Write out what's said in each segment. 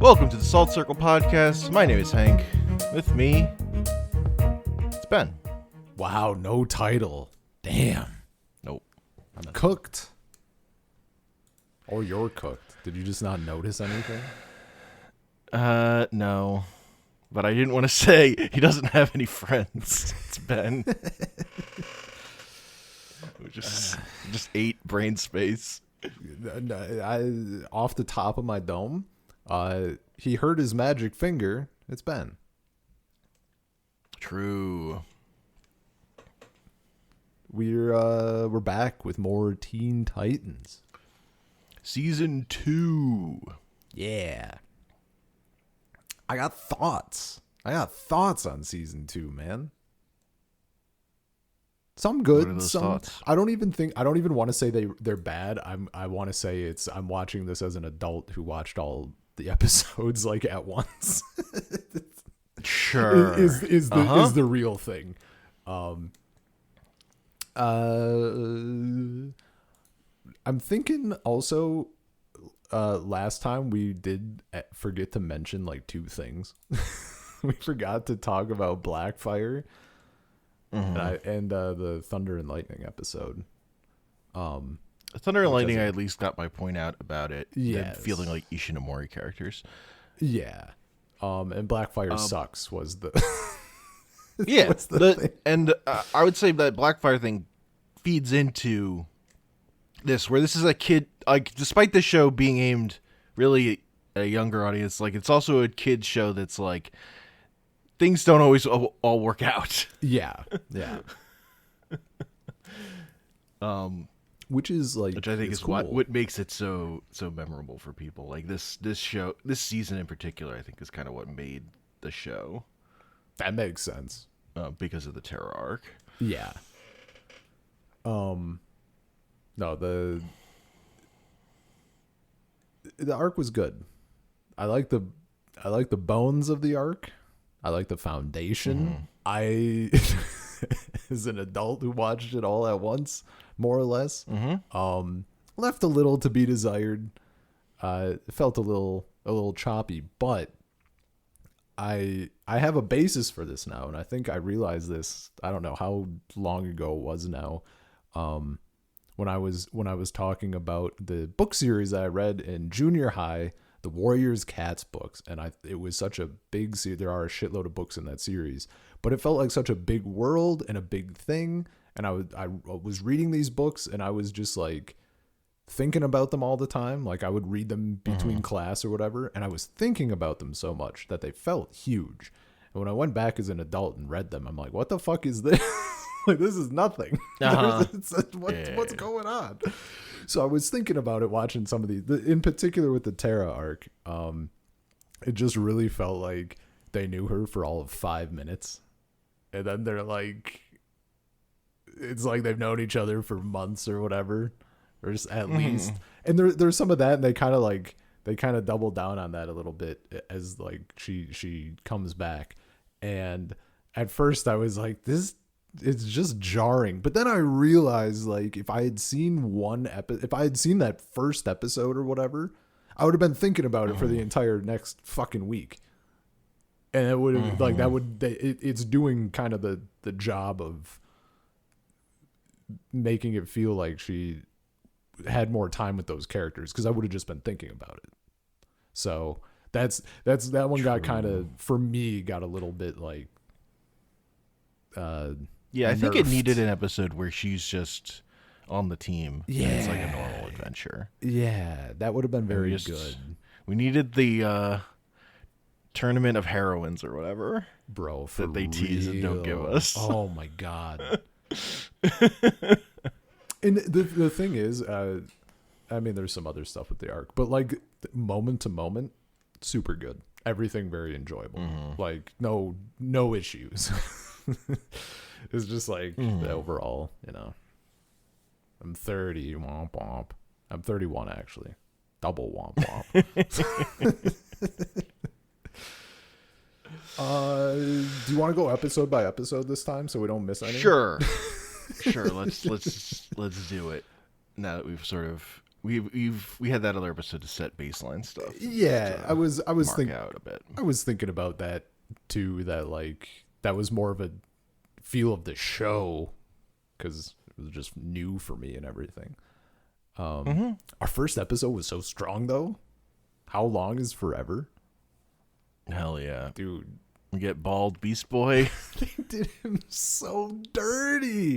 Welcome to the Salt Circle Podcast. My name is Hank. With me, it's Ben. Wow, no title. Damn. Nope. I'm cooked. Or you're cooked. Did you just not notice anything? No. But I didn't want to say he doesn't have any friends. It's Ben. just ate brain space. Off the top of my dome, he hurt his magic finger. It's Ben. True. We're back with more Teen Titans. Season 2. Yeah. I got thoughts on season 2, man. Some good, What are those some thoughts? I don't even want to say they're bad. I want to say I'm watching this as an adult who watched all the episodes like at once. Sure. is the real thing. I'm thinking also last time we did forget to mention like two things. We forgot to talk about Blackfire and the Thunder and Lightning episode. Thunder and Lightning, I at least got my point out about it. Yes. Feeling like Ishinomori characters. Yeah. And Blackfire sucks was the Yeah, was the thing. And I would say that Blackfire thing feeds into this, where this is a kid, like, despite the show being aimed really at a younger audience, like, it's also a kid show that's like, things don't always all work out. Yeah. Which is like, Which I think is cool. what makes it so memorable for people. Like this show, this season in particular, I think is kind of what made the show. That makes sense. Because of the Terror arc. Yeah. No, the arc was good. I like the bones of the arc. I like the foundation. I, as an adult who watched it all at once, more or less, left a little to be desired. It felt a little choppy, but I have a basis for this now, and I think I realized this. I don't know how long ago it was now. When I was talking about the book series that I read in junior high, the Warriors Cats books, and it was such a big series. There are a shitload of books in that series, but it felt like such a big world and a big thing. And I was reading these books, and I was just like thinking about them all the time. Like I would read them between class or whatever, and I was thinking about them so much that they felt huge. And when I went back as an adult and read them, I'm like, what the fuck is this? Like, this is nothing. What's going on? So I was thinking about it, watching some of these, in particular with the Terra arc. It just really felt like they knew her for all of 5 minutes, and then they're like, it's like they've known each other for months or whatever, or just at least. And there's some of that, and they kind of double down on that a little bit as like she comes back. And at first I was like, this. It's just jarring. But then I realized, like, if I had seen that first episode or whatever, I would have been thinking about it for the entire next fucking week. And it would have, like, it's doing kind of the job of making it feel like she had more time with those characters, because I would have just been thinking about it. So that one got kind of, for me, got a little bit like, yeah, I think it nerfed. needed an episode where she's just on the team. Yeah. And it's like a normal adventure. Yeah, that would have been very good. We needed the tournament of heroines or whatever. Bro, for that they tease and don't give us. Oh my god. And the thing is, I mean, there's some other stuff with the arc, but like moment to moment, super good. Everything very enjoyable. Like no issues. It's just like the overall, I'm 30, womp womp. I'm 31 actually. Double womp womp. Do you want to go episode by episode this time so we don't miss any? Sure. Let's do it. Now that we've sort of we had that other episode to set baseline stuff. Yeah, I was thinking out a bit. I was thinking about that too. That like that was more of a feel of the show because it was just new for me and everything. Our first episode was so strong though. How long is forever? Hell yeah, dude. We get bald Beast Boy. They did him so dirty.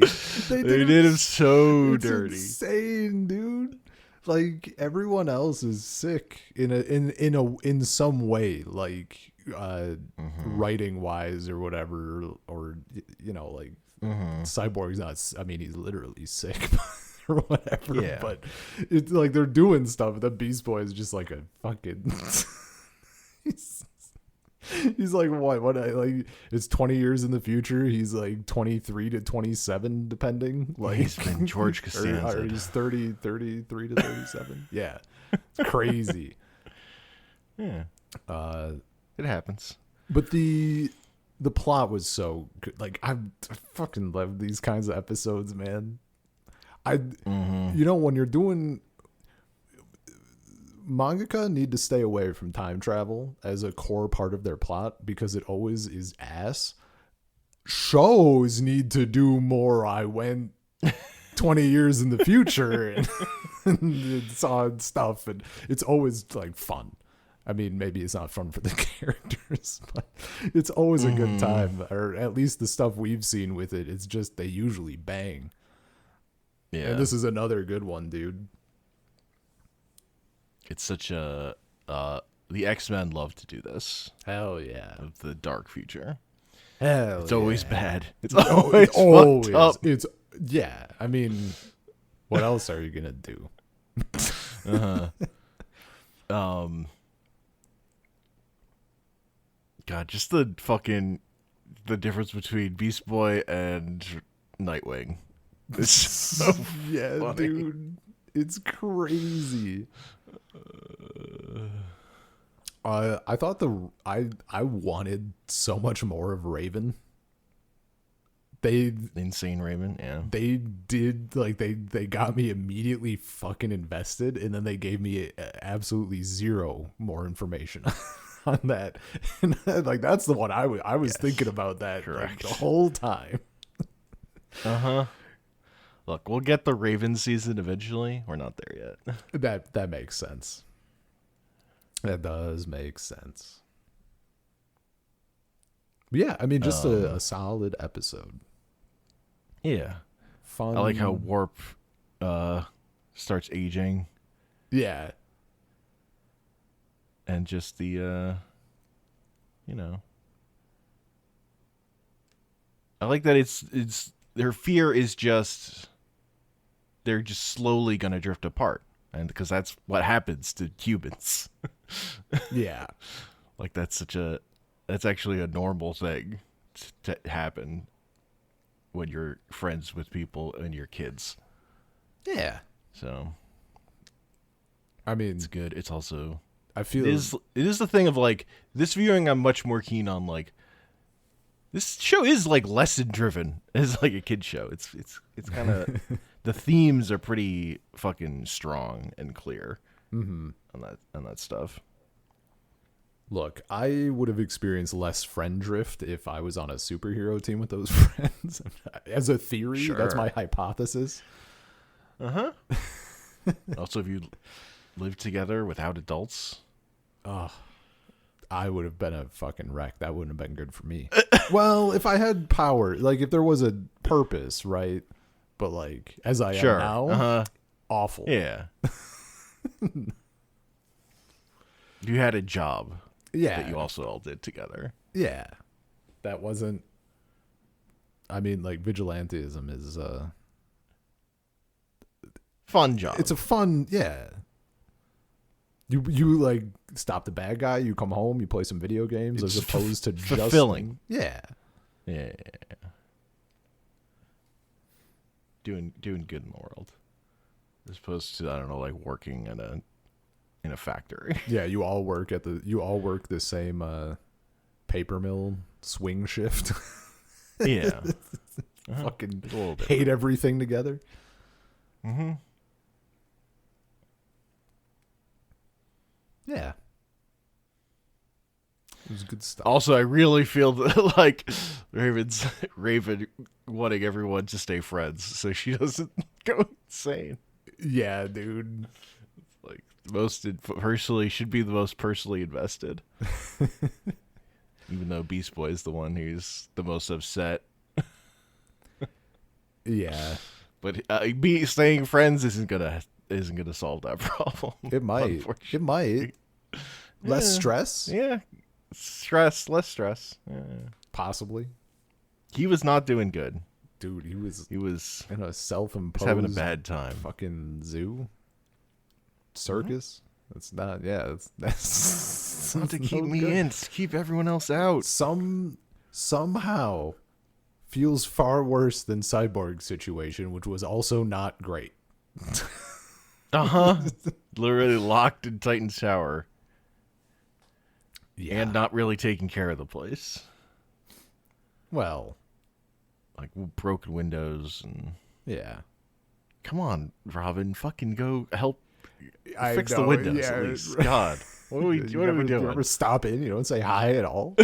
They did him so dirty. Insane, dude. Like everyone else is sick in some way, like writing wise or whatever, or you know, like Cyborg's not. I mean, he's literally sick or whatever. Yeah. But it's like they're doing stuff. The Beast Boy is just like a fucking. He's like what like it's 20 years in the future. He's like 23 to 27 depending. Like he's been George Costanza. or he's 33 to 37. Yeah. It's crazy. Yeah. It happens. But the plot was so good. Like I fucking love these kinds of episodes, man. You know, when you're doing mangaka need to stay away from time travel as a core part of their plot because it always is ass. Shows need to do more. I went 20 years in the future and saw stuff, and it's always like fun. I mean, maybe it's not fun for the characters, but it's always a good time, or at least the stuff we've seen with it. It's just they usually bang. Yeah, and this is another good one, dude. It's such a the X-Men love to do this. Hell yeah. Of the dark future. Hell it's yeah. always bad. It's always fucked up. It's yeah. I mean, what else are you gonna do? God, just the difference between Beast Boy and Nightwing. It's so yeah, funny. dude. It's crazy. I thought I wanted so much more of Raven. Insane Raven, yeah. They did like they got me immediately fucking invested, and then they gave me absolutely zero more information on that. And like that's the one I was thinking about that like, the whole time. Look, we'll get the Raven season eventually. We're not there yet. That makes sense. That does make sense. But yeah, I mean, just a solid episode. Yeah. Fun. I like how Warp starts aging. Yeah. And just the, you know. I like that it's their fear is just they're just slowly going to drift apart. And because that's what happens to humans. Yeah. Like that's actually a normal thing to happen when you're friends with people and your kids. Yeah. So I mean, it's good. It's also I feel it is the thing of like this viewing I'm much more keen on like this show is like lesson driven as like a kid show. It's kind of the themes are pretty fucking strong and clear on that stuff. Look, I would have experienced less friend drift if I was on a superhero team with those friends. As a theory, that's my hypothesis. Also, if you lived together without adults, I would have been a fucking wreck. That wouldn't have been good for me. Well, if I had power, like if there was a purpose, right? But like as I am now, awful. Yeah. You had a job. Yeah. That you also all did together. Yeah. That wasn't. I mean, like vigilantism is fun job. It's a fun, yeah. You like stop the bad guy. You come home. You play some video games as opposed to just fulfilling. Yeah. Yeah. Doing good in the world, as opposed to I don't know, like working in a factory. Yeah, you all work the same paper mill swing shift. Yeah. Fucking hate everything together. Yeah. It was good stuff. Also, I really feel like Raven wanting everyone to stay friends so she doesn't go insane. Yeah, dude. Like, personally, should be the most personally invested. Even though Beast Boy is the one who's the most upset. Yeah. But staying friends isn't gonna solve that problem. It might. It might. Less stress? Yeah. Less stress. Yeah. Possibly. He was not doing good. Dude, he was in a self-imposed having a bad time. Fucking zoo. Circus. That's not, yeah, that's not to keep me in, to keep everyone else out. Somehow feels far worse than Cyborg's situation, which was also not great. Literally locked in Titan's shower. Yeah. And not really taking care of the place. Well, like broken windows and yeah. Come on, Robin, fucking go help fix the windows at least. God, what are we doing? You ever stop in? You don't say hi at all.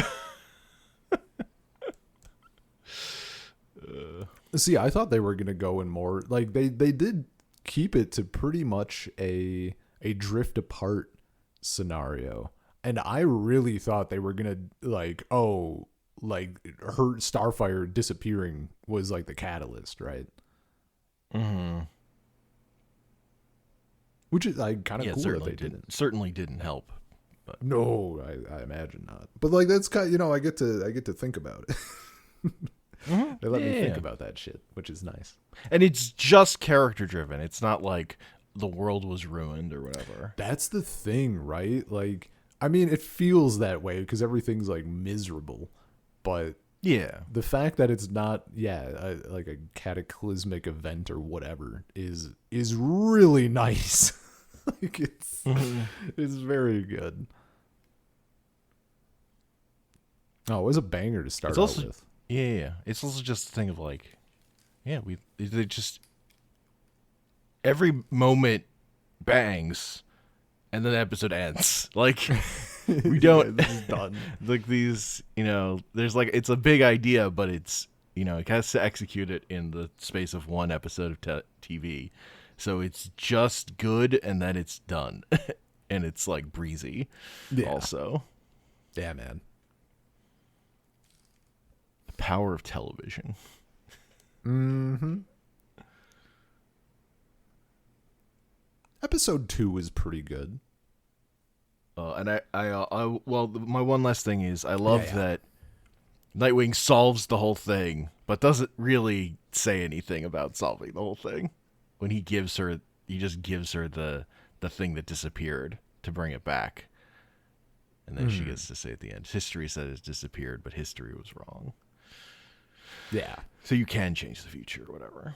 See, I thought they were gonna go in more like they did keep it to pretty much a drift apart scenario, and I really thought they were gonna like her Starfire disappearing was like the catalyst, right? Mm-hmm. Which is like kind of cool that they didn't. Certainly didn't help. But. No, I imagine not. But like that's kind of, I get to think about it. Mm-hmm. They let me think about that shit, which is nice. And it's just character driven. It's not like the world was ruined or whatever. That's the thing, right? Like, I mean, it feels that way because everything's like miserable, but yeah, the fact that it's not, like a cataclysmic event or whatever is really nice. Like it's very good. Oh, it was a banger to start out with. Yeah. It's also just a thing of like, they just every moment bangs, and then the episode ends. Like we don't this is done. Like these, there's like it's a big idea, but it's it has to execute it in the space of one episode of TV. So it's just good, and then it's done, and it's like breezy. Yeah. Also, yeah, man. The power of television. Mm-hmm. Episode 2 was pretty good. And my one last thing is I love that Nightwing solves the whole thing, but doesn't really say anything about solving the whole thing. When he just gives her the thing that disappeared to bring it back. And then she gets to say at the end, history said it disappeared, but history was wrong. Yeah. So you can change the future or whatever.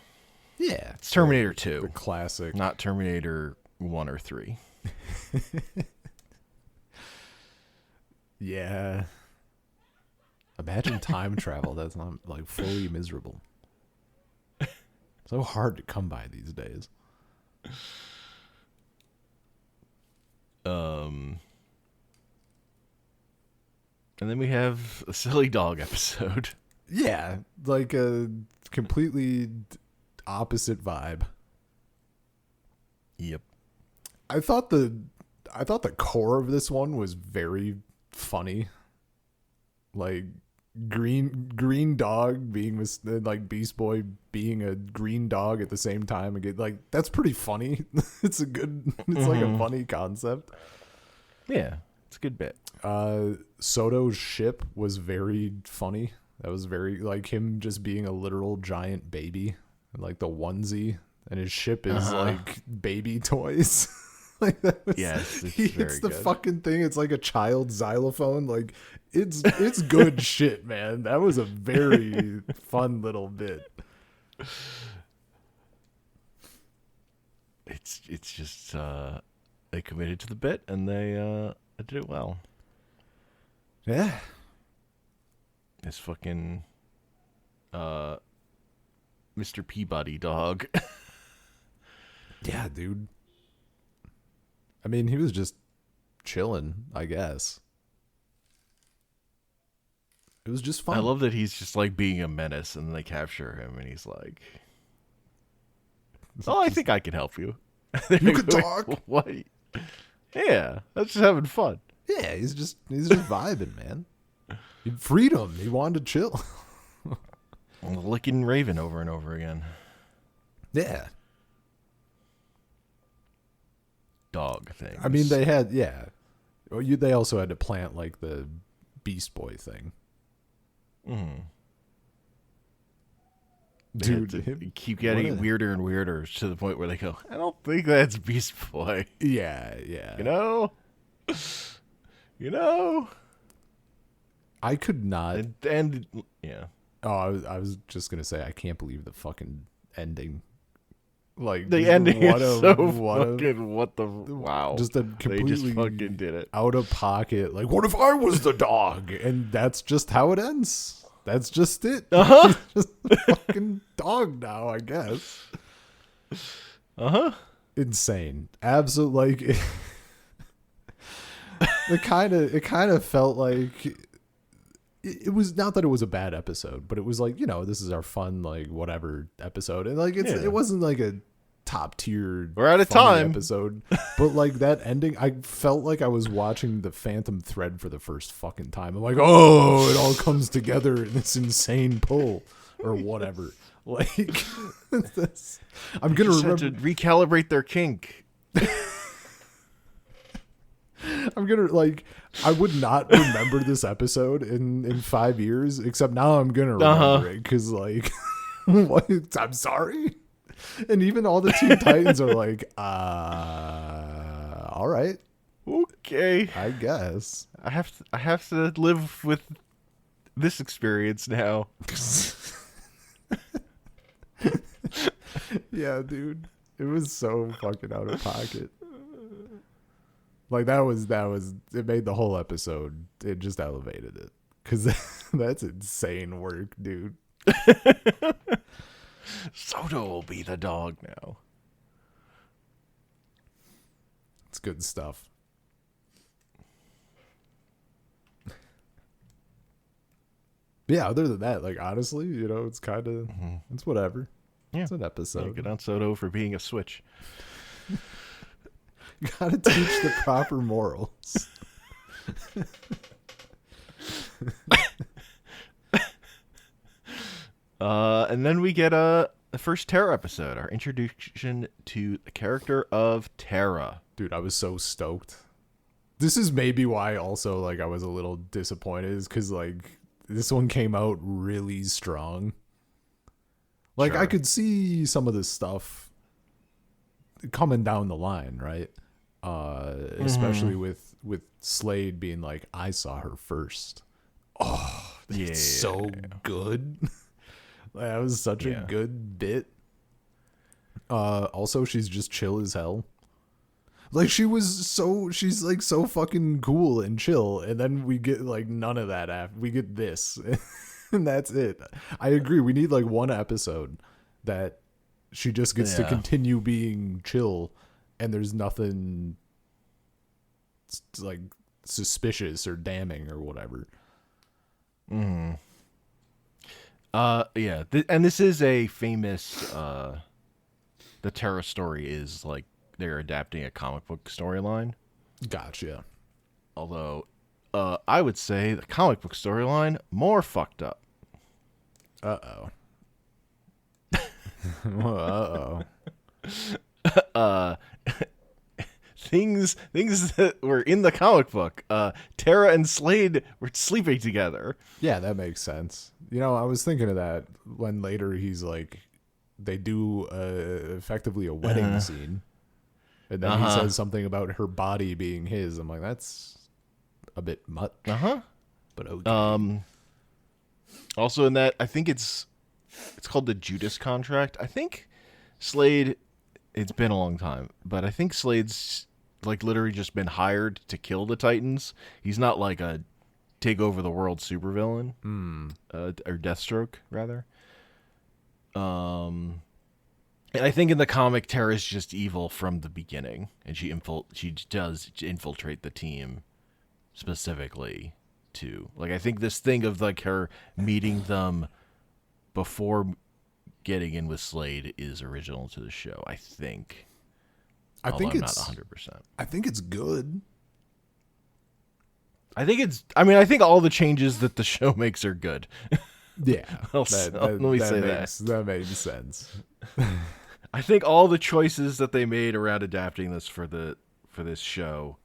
Yeah. It's Terminator 2. The classic. Not Terminator 1 or 3. Yeah. Imagine time travel that's not like fully miserable. So hard to come by these days. And then we have a silly dog episode. Yeah, like a completely opposite vibe. Yep. I thought the core of this one was very funny. Like green dog being like Beast Boy being a green dog at the same time again, like that's pretty funny. It's like a funny concept. Yeah, it's a good bit. Soto's ship was very funny. That was very like him just being a literal giant baby, like the onesie, and his ship is like baby toys. Like that was, yes, he hits the fucking thing. It's like a child xylophone. Like it's good shit, man. That was a very fun little bit. It's just they committed to the bit and they did it well. Yeah. This fucking Mr. Peabody dog. Yeah, dude. I mean, he was just chilling, I guess. It was just fun. I love that he's just like being a menace, and then they capture him, and he's like, "Oh, I think I can help you." You could talk. What? Yeah, that's just having fun. Yeah, he's just vibing, man. Freedom. He wanted to chill. Licking Raven over and over again. Yeah. Dog thing. I mean, they had, yeah. Well, they also had to plant like the Beast Boy thing. Mm. Dude, keep getting weirder and weirder to the point where they go, I don't think that's Beast Boy. Yeah. You know? I could not. And yeah. Oh, I was just going to say, I can't believe the fucking ending. Like, the ending is so fucking, what the, wow. Just a completely they just fucking did it. Out of pocket. Like, what if I was the dog? And that's just how it ends. That's just it. Uh-huh. He's just a fucking dog now, I guess. Uh-huh. Insane. Absolute, like, it kind of felt like it was not that it was a bad episode, but it was like, this is our fun, like, whatever episode. And like, it wasn't like a top tier. We're out of time episode, but like that ending, I felt like I was watching the Phantom Thread for the first fucking time. I'm like, oh, it all comes together in this insane pull or whatever. Like, I'm gonna remember to recalibrate their kink. I'm gonna I would not remember this episode in 5 years, except now I'm gonna remember it because like, what? I'm sorry. And even all the Teen Titans are like, all right, okay, I guess I have to live with this experience now. Yeah, dude, it was so fucking out of pocket. Like that was it made the whole episode. It just elevated it because that's insane work, dude. Soto will be the dog now. It's good stuff. Yeah, other than that, like honestly, it's kind of it's whatever. Yeah. It's an episode. Good on Soto for being a switch. You gotta teach the proper morals. And then we get the first Terra episode, our introduction to the character of Terra. Dude, I was so stoked. This is maybe why also like I was a little disappointed, is because like this one came out really strong. Like Sure. I could see some of this stuff coming down the line, right? Especially with Slade being like, I saw her first. Oh, that's so good. That was such a good bit. Also, she's just chill as hell. Like she's like so fucking cool and chill, and then we get like none of that after. We get this, and that's it. I agree. We need like one episode that she just gets to continue being chill, and there's nothing like suspicious or damning or whatever. Yeah, and this is a famous. The Terra story is like they're adapting a comic book storyline. Gotcha. Although, I would say the comic book storyline more fucked up. Uh-oh. Things that were in the comic book. Terra and Slade were sleeping together. Yeah, that makes sense. I was thinking of that when later he's like, they do effectively a wedding scene. And then he says something about her body being his. I'm like, that's a bit much. But okay. Also in that, I think it's called the Judas Contract. I think Slade, it's been a long time, but I think Slade's like literally just been hired to kill the Titans. He's not like a take over the world supervillain, or Deathstroke rather. And And I think in the comic, Tara's just evil from the beginning, and she does infiltrate the team specifically to, like, I think this thing of like her meeting them before getting in with Slade is original to the show. I think. I think I'm it's not 100%. I think it's good. I think all the changes that the show makes are good. Yeah, let me say that makes sense. I think all the choices that they made around adapting this for this show,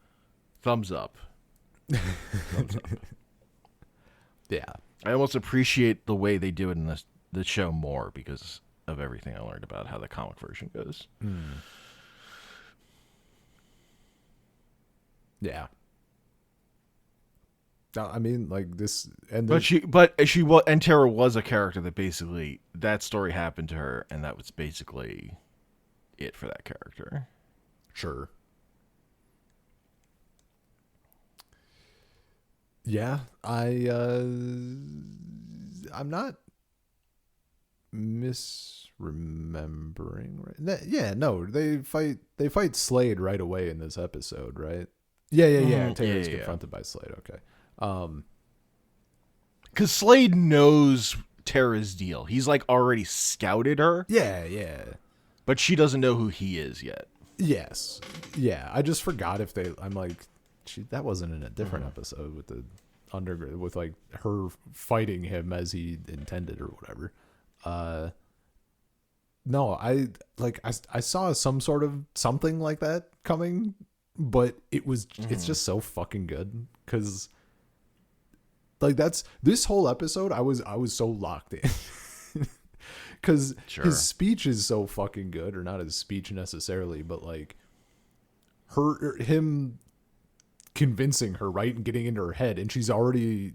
thumbs up. Thumbs up. Yeah, I almost appreciate the way they do it in the show more because of everything I learned about how the comic version goes. Yeah. No, I mean, like this, and and Tara was a character that basically that story happened to her, and that was basically it for that character. Sure. Yeah, I'm not misremembering. Right? Yeah, no, they fight Slade right away in this episode, right? Yeah. Taylor's confronted by Slade. Okay. Because Slade knows Tara's deal. He's like already scouted her. Yeah. But she doesn't know who he is yet. Yes. Yeah. I just forgot I'm like, that wasn't in a different episode with the with like her fighting him as he intended or whatever. No, I saw some sort of something like that coming, but it's just so fucking good because like this whole episode I was so locked in because his speech is so fucking good, or not his speech necessarily, but like him convincing her, right, and getting into her head, and she's already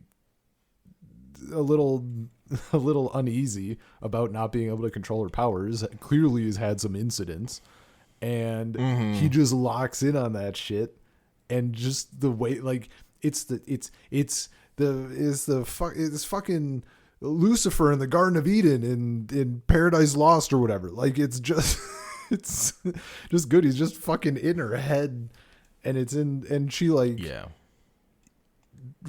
a little uneasy about not being able to control her powers. Clearly has had some incidents, and he just locks in on that shit, and just the way, like, it's fucking Lucifer in the Garden of Eden in Paradise Lost or whatever. Like, it's just it's just good. He's just fucking in her head, and she like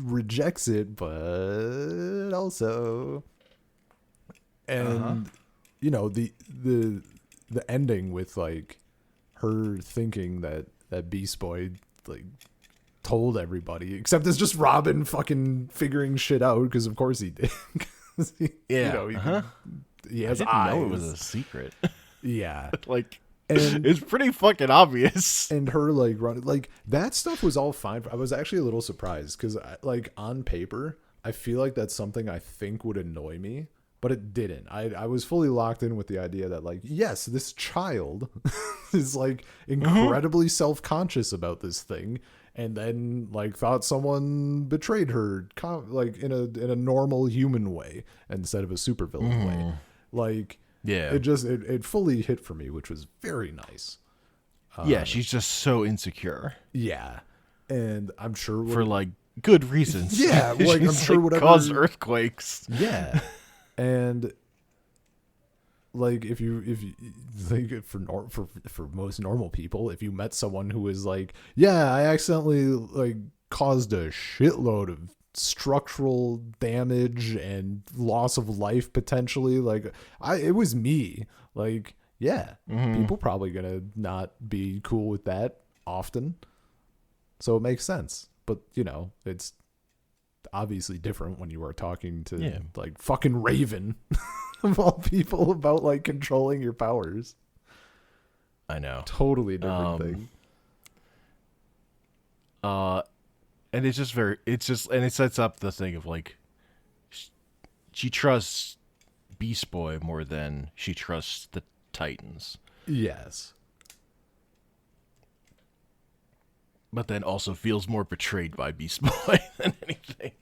rejects it, but also, and you know, the ending with like her thinking that Beast Boy like told everybody, except it's just Robin fucking figuring shit out, because of course he did. He, you know, he has eyes. Know it was a secret. Yeah. Like, and it's pretty fucking obvious. And her like running, like, that stuff was all fine. I was actually a little surprised because, like, on paper, I feel like that's something I think would annoy me, but it didn't. I was fully locked in with the idea that, like, yes, this child is like incredibly self-conscious about this thing, and then like thought someone betrayed her, like in a normal human way instead of a supervillain way. Like, yeah, it fully hit for me, which was very nice. Yeah, she's just so insecure. Yeah, and I'm sure for like good reasons. Yeah, like I'm sure whatever cause earthquakes. Yeah, and like if you like for most normal people, if you met someone who was like, yeah, I accidentally like caused a shitload of structural damage and loss of life potentially, like it was me, like, yeah, people probably gonna not be cool with that often, so it makes sense. But you know, it's obviously different when you are talking to like fucking Raven of all people about like controlling your powers. I know, totally different thing. And it's just and it sets up the thing of like she trusts Beast Boy more than she trusts the Titans. Yes. But then also feels more betrayed by Beast Boy than anything.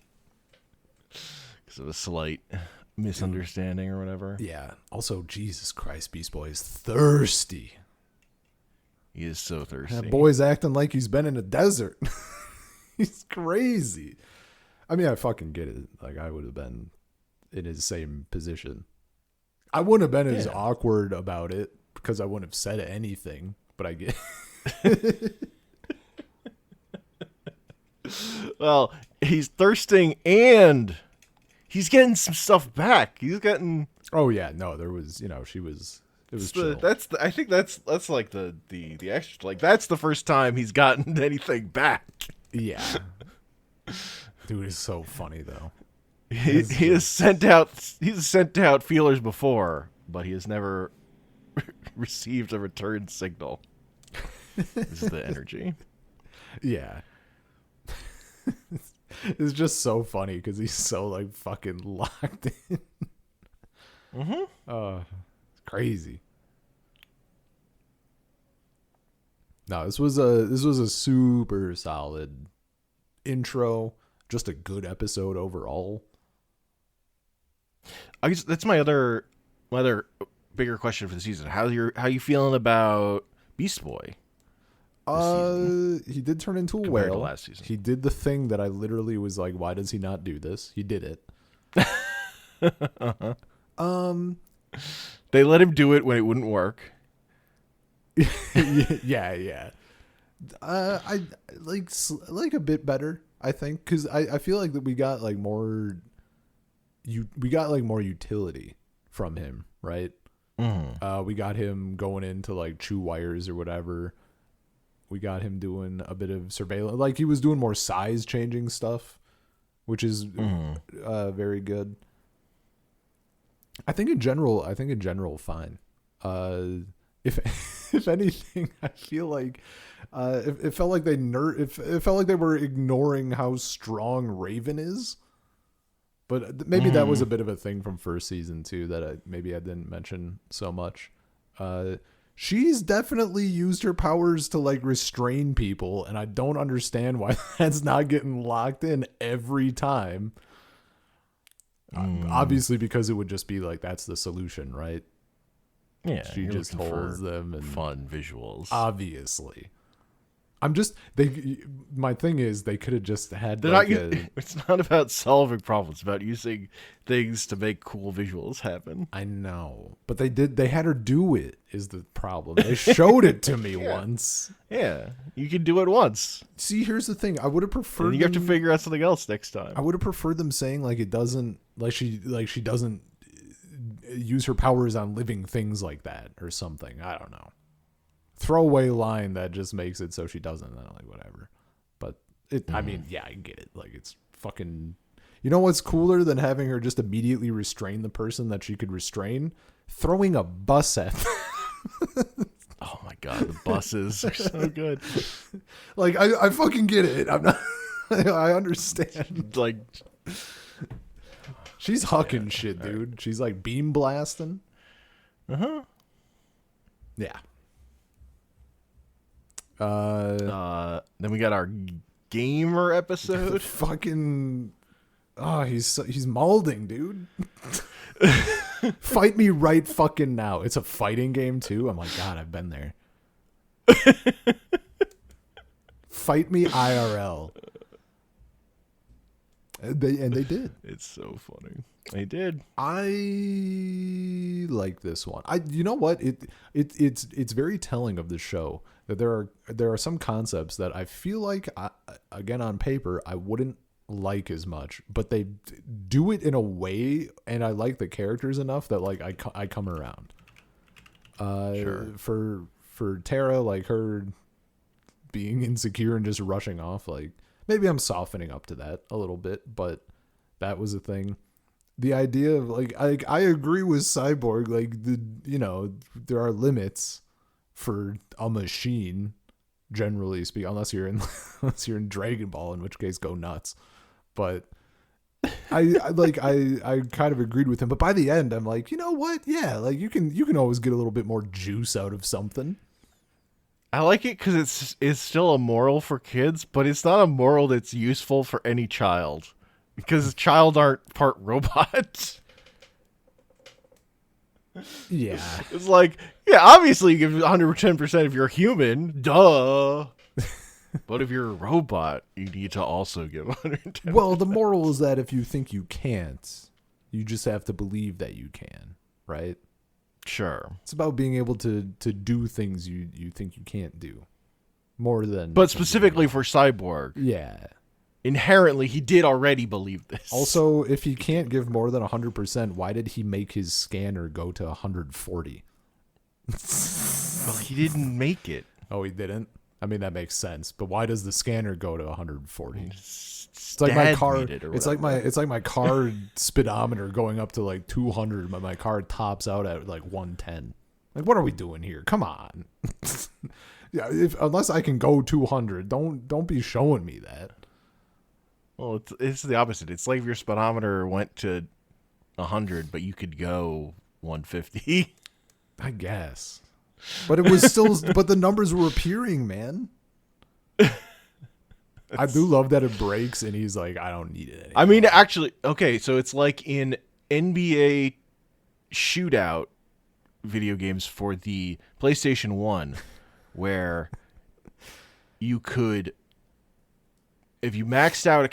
Because of a slight misunderstanding or whatever. Yeah. Also, Jesus Christ, Beast Boy is thirsty. He is so thirsty. That boy's acting like he's been in a desert. He's crazy. I mean, I fucking get it. Like, I would have been in his same position. I wouldn't have been as awkward about it, because I wouldn't have said anything, but I get. Well, he's thirsting and he's getting some stuff back. He's getting. Oh yeah, no, there was, she was. It was chill. I think that's like the extra. Like that's the first time he's gotten anything back. Yeah. Dude is so funny though. He has sent out feelers before, but he has never received a return signal. This is the energy. Yeah. It's just so funny because he's so like fucking locked in. It's crazy. No, this was a super solid intro. Just a good episode overall. I guess that's my other bigger question for the season. How you feeling about Beast Boy? He did turn into a compared whale to last season. He did the thing that I literally was like, why does he not do this? He did it. They let him do it when it wouldn't work. yeah. I like a bit better, I think, because I feel like that we got like more utility from him, right? We got him going into like chew wires or whatever. We got him doing a bit of surveillance, like he was doing more size changing stuff, which is very good. I think in general, fine. If anything, I feel like it felt like it felt like they were ignoring how strong Raven is. But maybe that was a bit of a thing from first season too that I didn't mention so much. She's definitely used her powers to like restrain people, and I don't understand why that's not getting locked in every time. Obviously, because it would just be like that's the solution, right? Yeah, she just holds them and fun visuals. Obviously, my thing is they could have just had. It's not about solving problems; it's about using things to make cool visuals happen. I know, but they had her do it. Is the problem? They showed it to me once. Yeah, you can do it once. See, here's the thing. I would have preferred. And you have to figure out something else next time. I would have preferred them saying like it doesn't she doesn't use her powers on living things like that or something. I don't know. Throwaway line that just makes it so she doesn't. I'm like, whatever. But I mean, yeah, I get it. Like it's fucking. You know what's cooler than having her just immediately restrain the person that she could restrain? Throwing a bus at them. Oh my god, the buses are so good. Like I fucking get it. I'm not. I understand. Like she's hucking shit, dude. Right. She's like beam blasting. Yeah. Then we got our gamer episode. Fucking. Oh, he's molding, dude. Fight me right fucking now. It's a fighting game too. I'm like, God, I've been there. Fight me IRL. And they did. It's so funny. They did. I like this one. You know what? It's very telling of the show that there are some concepts that I feel like again on paper I wouldn't like as much, but they do it in a way, and I like the characters enough that like I come around. Sure. For Tara, like her being insecure and just rushing off, like maybe I'm softening up to that a little bit, but that was a thing. The idea of like I agree with Cyborg, like there are limits for a machine, generally speaking, unless you're in Dragon Ball, in which case go nuts. But I kind of agreed with him, but by the end I'm like, you know what? Yeah, like you can always get a little bit more juice out of something. I like it because it's still a moral for kids, but it's not a moral that's useful for any child. Because child aren't part robot. Yeah. It's like, yeah, obviously you give 110% if you're human. Duh. But if you're a robot, you need to also give 110%. Well, the moral is that if you think you can't, you just have to believe that you can, right? Sure. It's about being able to do things you think you can't do. More than... But specifically for Cyborg. Yeah. Inherently, he did already believe this. Also, if he can't give more than 100%, why did he make his scanner go to 140? Well, he didn't make it. Oh, he didn't? I mean, that makes sense. But why does the scanner go to 140? It's like my car. It's like my car speedometer going up to like 200, but my car tops out at like 110. Like, what are we doing here? Come on. Yeah, unless I can go 200, don't be showing me that. Well, it's the opposite. It's like if your speedometer went to 100, but you could go 150. I guess. But it was still, but the numbers were appearing, man. I do love that it breaks, and he's like, I don't need it anymore. I mean, actually, okay, so it's like in NBA shootout video games for the PlayStation 1, where you could, if you maxed out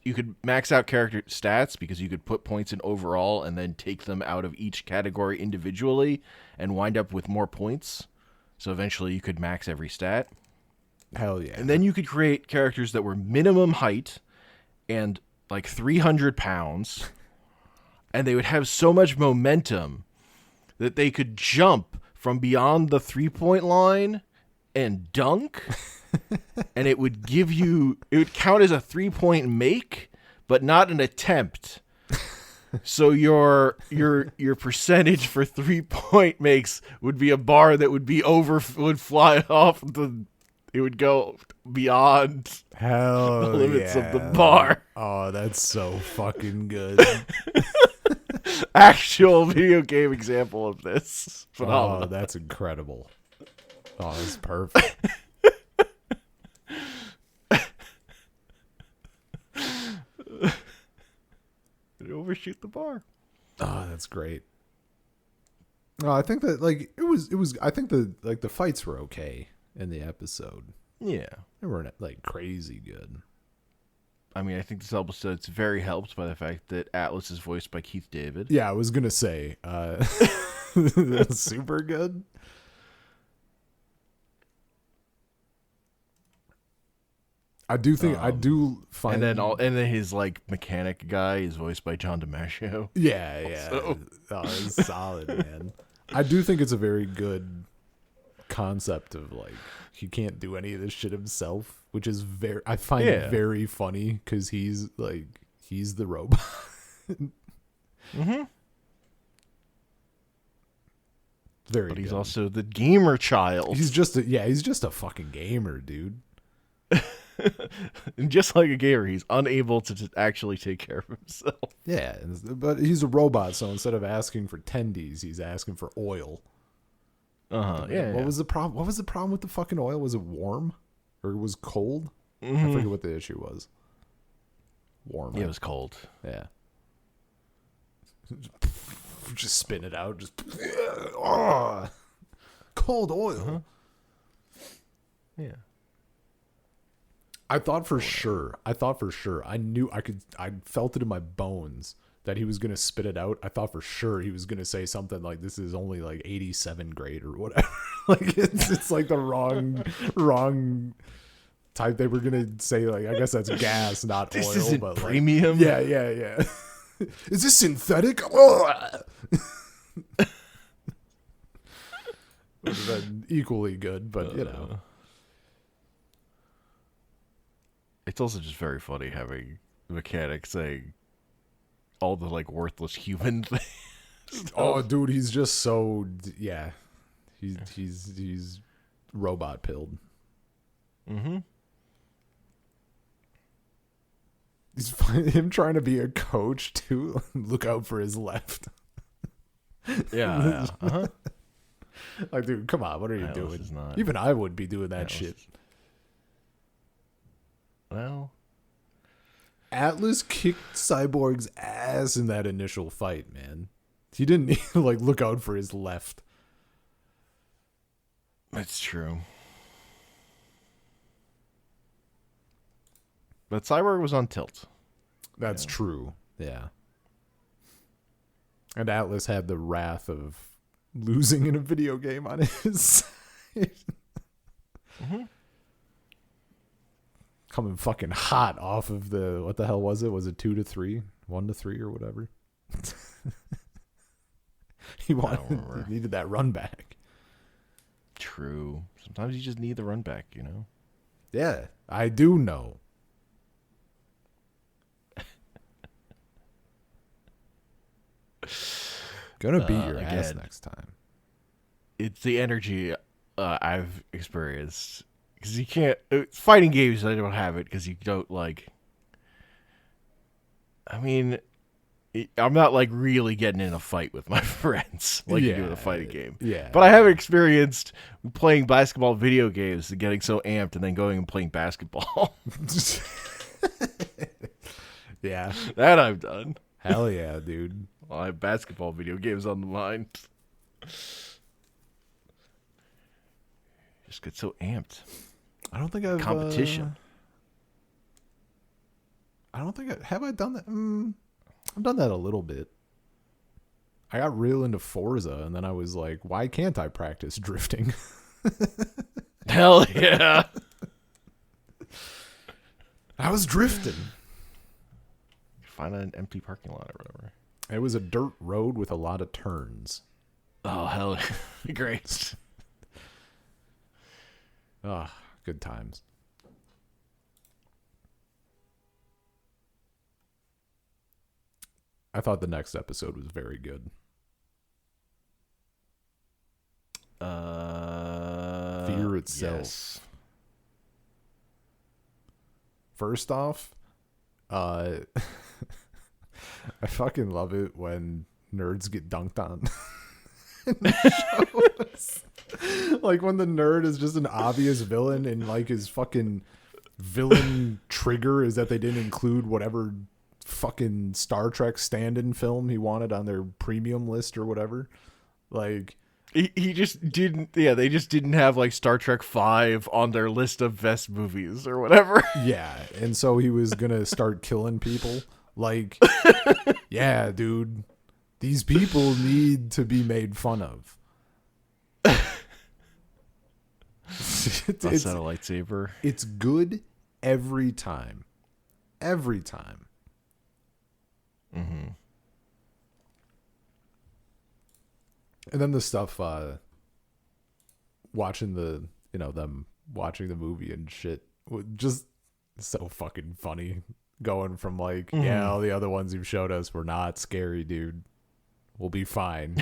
you could max out character stats because you could put points in overall and then take them out of each category individually and wind up with more points. So eventually you could max every stat. Hell yeah. And then you could create characters that were minimum height and like 300 pounds. And they would have so much momentum that they could jump from beyond the 3-point line and dunk. And it would count as a 3-point make, but not an attempt. So your percentage for 3-point makes would be a bar that would fly off it would go beyond the limits of the bar. Oh, that's so fucking good. Actual video game example of this phenomenon. Oh, that's incredible. Oh, that's perfect. Overshoot the bar. Oh, that's great. I think that I think the fights were okay in the episode. Yeah. They weren't like crazy good. I mean, I think this episode's very helped by the fact that Atlas is voiced by Keith David. Yeah, I was gonna say that's super good. I do think I do find, and then his like mechanic guy is voiced by John DiMaggio. Yeah. Oh, it's solid, man. I do think it's a very good concept of like he can't do any of this shit himself, which is I find it very funny because he's the robot. Mm-hmm. Very but he's good. also the gamer child. He's just a fucking gamer, dude. And just like a gamer, he's unable to actually take care of himself. Yeah, but he's a robot, so instead of asking for tendies, he's asking for oil. Yeah. What was the problem? What was the problem with the fucking oil? Was it warm or it was cold? I forget what the issue was. Warm. Yeah, it was cold. Yeah. Just spin it out. Just cold oil. Yeah. I thought for sure. I knew I felt it in my bones that he was going to spit it out. I thought for sure he was going to say something like, this is only like 87 grade or whatever. Like it's like the wrong type. They were going to say like, I guess that's gas, not this oil. Isn't but premium. Like, yeah. Is this synthetic? Would have been equally good, but you know. It's also just very funny having mechanics saying all the like worthless human things. Oh, dude, he's just so he's robot pilled. Mm-hmm. He's him trying to be a coach too. Look out for his left. Yeah. Uh-huh. Like, dude, come on, what are you doing? Even I would be doing that shit. Well, Atlas kicked Cyborg's ass in that initial fight, man. He didn't even like look out for his left. that's true. But Cyborg was on tilt. That's true. Yeah. And Atlas had the wrath of losing in a video game on his side. Mm-hmm. Coming fucking hot off of the, what the hell was it? Was it 2-3, 1-3, or whatever? He needed that run back. True. Sometimes you just need the run back, you know? Yeah, I do know. Gonna beat your ass next time. It's the energy I've experienced. Because you can't... fighting games, I don't have it because you don't, like... I mean... I'm not like really getting in a fight with my friends like you do in a fighting game. Yeah. But I have experienced playing basketball video games and getting so amped and then going and playing basketball. Yeah. That I've done. Hell yeah, dude. Well, I have basketball video games on the mind. Just get so amped. I don't think I've... Competition. I don't think have I done that? I've done that a little bit. I got real into Forza, and then I was like, why can't I practice drifting? Hell yeah. I was drifting. Find an empty parking lot or whatever. It was a dirt road with a lot of turns. Oh, hell yeah. Great. Ah, good times. I thought the next episode was very good. Fear itself. Yes. First off, I fucking love it when nerds get dunked on. Like when the nerd is just an obvious villain and like his fucking villain trigger is that they didn't include whatever fucking Star Trek stand-in film he wanted on their premium list or whatever. Like he just didn't. Yeah, they just didn't have like Star Trek 5 on their list of best movies or whatever. Yeah, and so he was gonna start killing people. Like, yeah, dude, these people need to be made fun of. It's not a lightsaber. It's good every time. Every time. Mm-hmm. And then the stuff, watching the, them watching the movie and shit, just so fucking funny. Going from like, yeah, all the other ones you've showed us were not scary, dude. We'll be fine.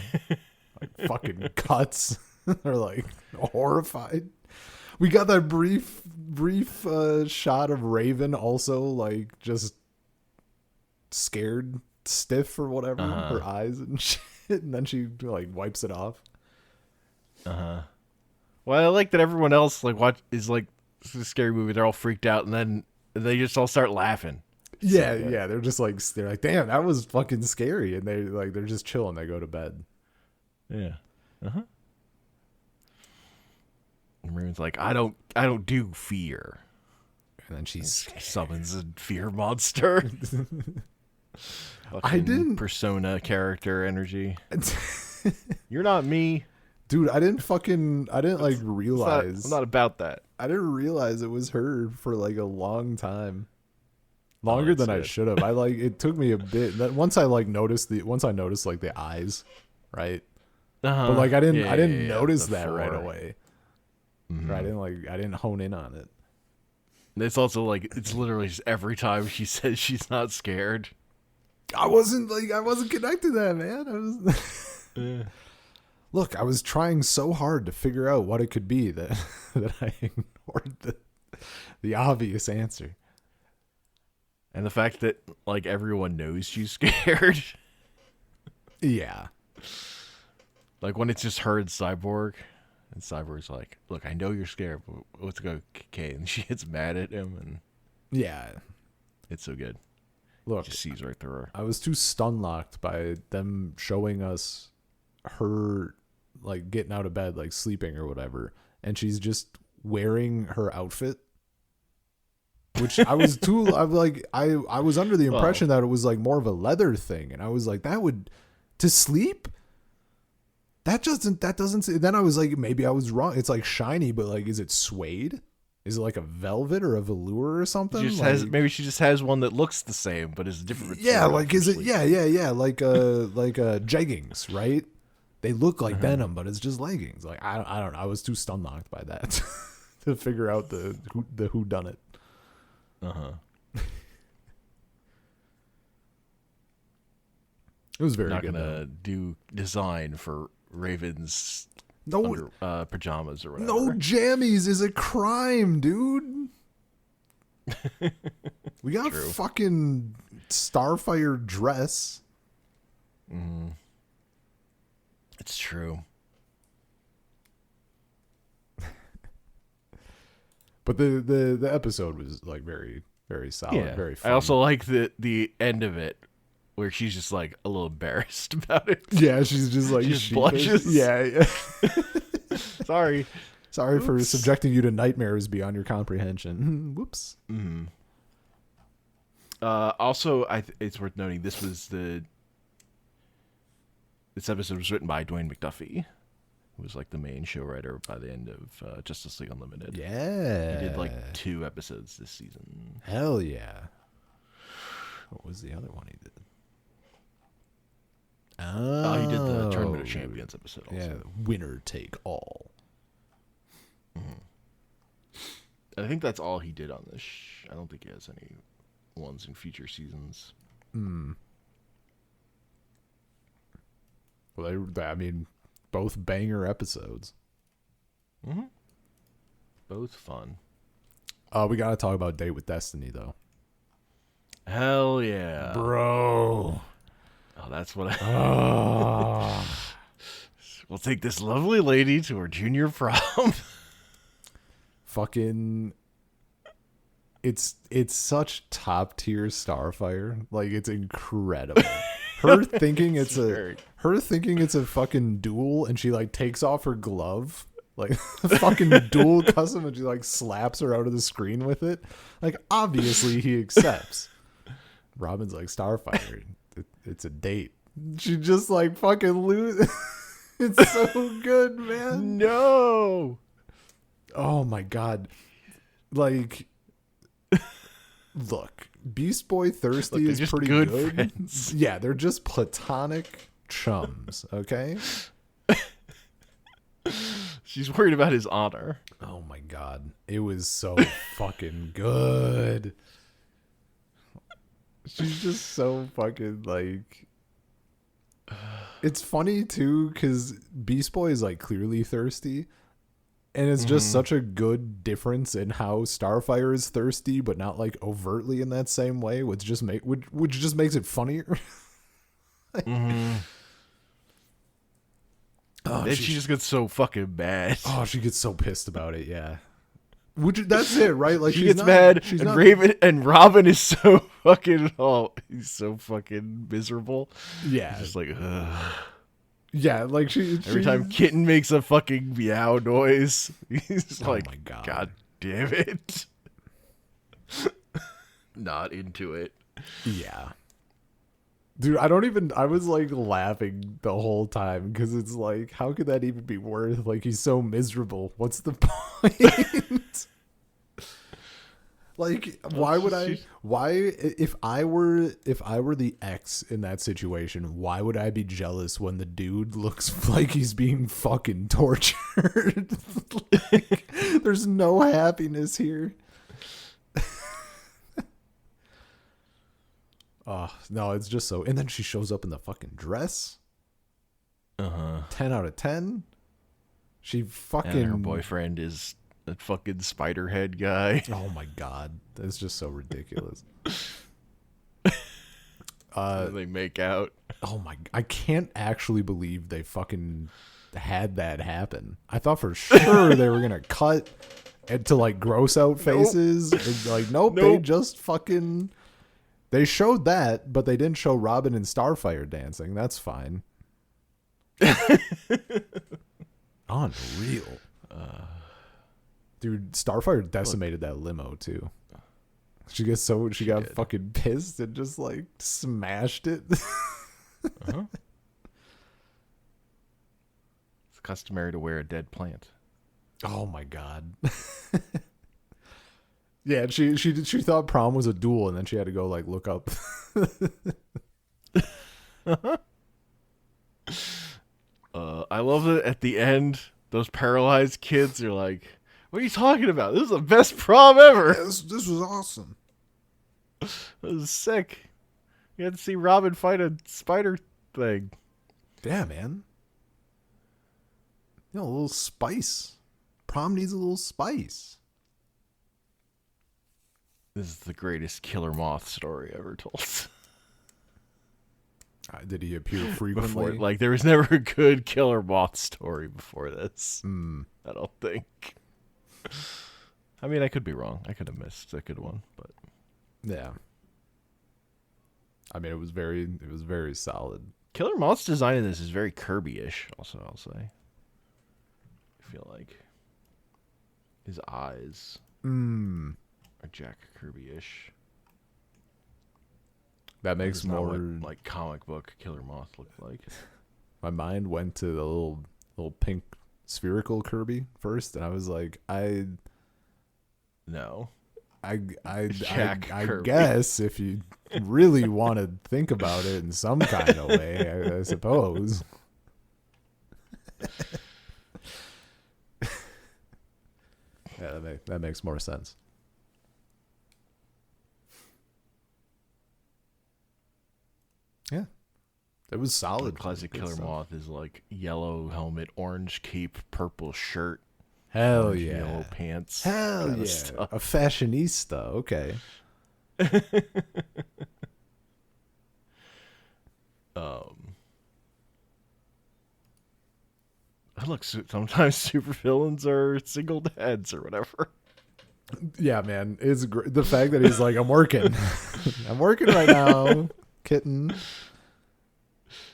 Like fucking cuts. They're like horrified. We got that brief shot of Raven also like just scared stiff or whatever, her eyes and shit, and then she like wipes it off. Well, I like that everyone else like is like, it's a scary movie, they're all freaked out, and then they just all start laughing. Yeah, so, yeah, they're like, damn, that was fucking scary, and they're just chilling. They go to bed. Yeah. And Raven's like, I don't do fear. And then she summons a fear monster. I didn't persona character energy. You're not me, dude. I didn't like realize. I'm not about that. I didn't realize it was her for like a long time. Longer than I should have. It took me a bit. Once I noticed like the eyes, right? But like I didn't notice that right away. Mm-hmm. I didn't hone in on it. It's also like, it's literally just every time she says she's not scared. I wasn't connected to that, man. Look, I was trying so hard to figure out what it could be that I ignored the obvious answer. And the fact that like everyone knows she's scared. Yeah. Like when it's just her and Cyborg. And Cyborg's like, look, I know you're scared, but let's go, okay. And she gets mad at him, and yeah, it's so good. Look, he just sees right through her. I was too stun-locked by them showing us her, like, getting out of bed, like, sleeping or whatever, and she's just wearing her outfit, which I was I was under the impression that it was, like, more of a leather thing, and I was like, to sleep? That doesn't. Then I was like, maybe I was wrong. It's like shiny, but like, is it suede? Is it like a velvet or a velour or something? Maybe she just has one that looks the same but is different material. Yeah, like is it? Yeah. Like jeggings, right? They look like denim, but it's just leggings. Like I don't know. I was too stun knocked by that to figure out the who done it. It was very not good. Gonna do design for Raven's pajamas or whatever. No jammies is a crime, dude. We got a fucking Starfire dress. It's true. But the episode was like very, very solid, very fun. I also like the end of it where she's just like a little embarrassed about it. Yeah, she's just like she just blushes. Yeah. Sorry for subjecting you to nightmares beyond your comprehension. Whoops. Also, it's worth noting this episode was written by Dwayne McDuffie, who was like the main show writer by the end of Justice League Unlimited. Yeah, he did like 2 episodes this season. Hell yeah! What was the other one he did? He did the Tournament of Champions episode also. Yeah, winner take all. I think that's all he did on this. I don't think he has any ones in future seasons. Well, I mean, both banger episodes. Both fun. We gotta talk about Date with Destiny, though. Hell yeah, bro. Oh, that's what we'll take this lovely lady to her junior prom. Fucking, it's such top tier Starfire. Like, it's incredible. Her thinking it's a fucking duel, and she like takes off her glove, like fucking duel custom, and she like slaps her out of the screen with it. Like, obviously he accepts. Robin's like, Starfire, it's a date. She just like fucking lose. It's so good, man. No. Oh my god. Like, look, Beast Boy Thirsty is pretty good. Friends. Yeah, they're just platonic chums, okay? She's worried about his honor. Oh my god. It was so fucking good. She's just so fucking like... It's funny too, because Beast Boy is like clearly thirsty. And it's just such a good difference in how Starfire is thirsty, but not like overtly in that same way, which just makes it funnier. Oh, then she just gets so fucking mad. Oh, she gets so pissed about it. Yeah, that's it, right? Like she gets mad, and Raven and Robin is so fucking he's so fucking miserable. Yeah, he's just like, ugh. Yeah, like every time Kitten makes a fucking meow noise, he's like, my God damn it. Not into it. Yeah. Dude, I was like laughing the whole time because it's like, how could that even be worth? Like, he's so miserable. What's the point? Like, if I were the ex in that situation, why would I be jealous when the dude looks like he's being fucking tortured? Like, there's no happiness here. Oh, no, it's just so... And then she shows up in the fucking dress. 10 out of 10. She fucking... And her boyfriend is... a fucking spider head guy. Oh my god, that's just so ridiculous. They make out. Oh my! I can't actually believe they fucking had that happen. I thought for sure they were gonna cut to like gross out faces. Nope. They just fucking. They showed that, but they didn't show Robin and Starfire dancing. That's fine. Unreal. Dude, Starfire decimated that limo too. She got fucking pissed and just like smashed it. customary to wear a dead plant. Oh my god. Yeah, she thought prom was a duel, and then she had to go like look up. I love that at the end, those paralyzed kids are like, "What are you talking about? This is the best prom ever. This was awesome. This is sick. You had to see Robin fight a spider thing." Yeah, man. You know, a little spice. Prom needs a little spice. This is the greatest killer moth story ever told. Did he appear frequently? Before, like, there was never a good killer moth story before this. I don't think. I mean, I could be wrong. I could have missed a good one, but yeah. I mean, it was very solid. Killer Moth's design in this is very Kirby-ish. Also, I'll say. I feel like his eyes are Jack Kirby-ish. That makes more what, like, comic book Killer Moth looked like. My mind went to the little pink spherical Kirby first, and I was like, I guess if you really want to think about it in some kind of way, I suppose. Yeah, that makes more sense. Yeah, it was solid. Classic Killer Moth is like yellow helmet, orange cape, purple shirt. Hell yeah. Yellow pants. Hell yeah. Stuff. A fashionista. Okay. Look, sometimes supervillains are single dads or whatever. Yeah, man. It's the fact that he's like, I'm working. I'm working right now. Kitten.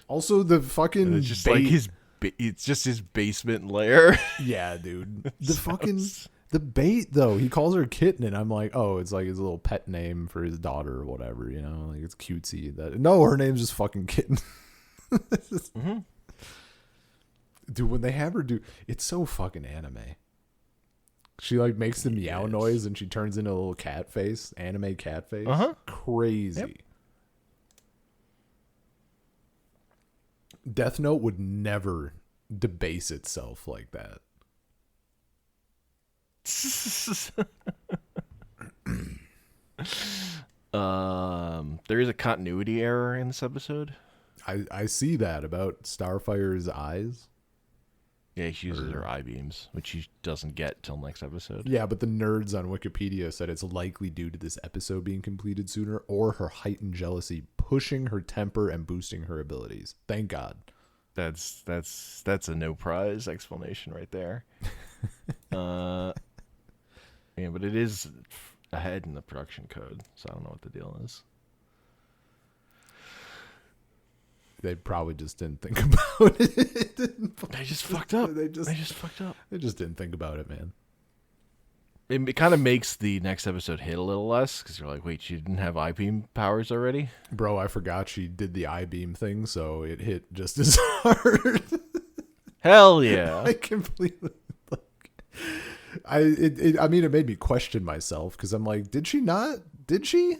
Also, the fucking and it's just like it's just his basement lair. Yeah, dude. The bait though. He calls her Kitten, and I'm like, oh, it's like his little pet name for his daughter or whatever. You know, like it's cutesy. No, her name's just fucking Kitten. Dude, when they have her do, it's so fucking anime. She like makes the meow noise, and she turns into a little cat face, anime cat face. Crazy. Yep. Death Note would never debase itself like that. There is a continuity error in this episode. I see that about Starfire's eyes. Yeah, she uses her eye beams, which she doesn't get till next episode. Yeah, but the nerds on Wikipedia said it's likely due to this episode being completed sooner or her heightened jealousy pushing her temper and boosting her abilities. Thank God. That's a no prize explanation right there. Yeah, but it is ahead in the production code, so I don't know what the deal is. They probably just didn't think about it. They just fucked up. They just fucked up. They just didn't think about it, man. It kind of makes the next episode hit a little less because you're like, wait, she didn't have eye beam powers already? Bro, I forgot she did the eye beam thing, so it hit just as hard. Hell yeah. I completely I mean, it made me question myself because I'm like, did she not? Did she?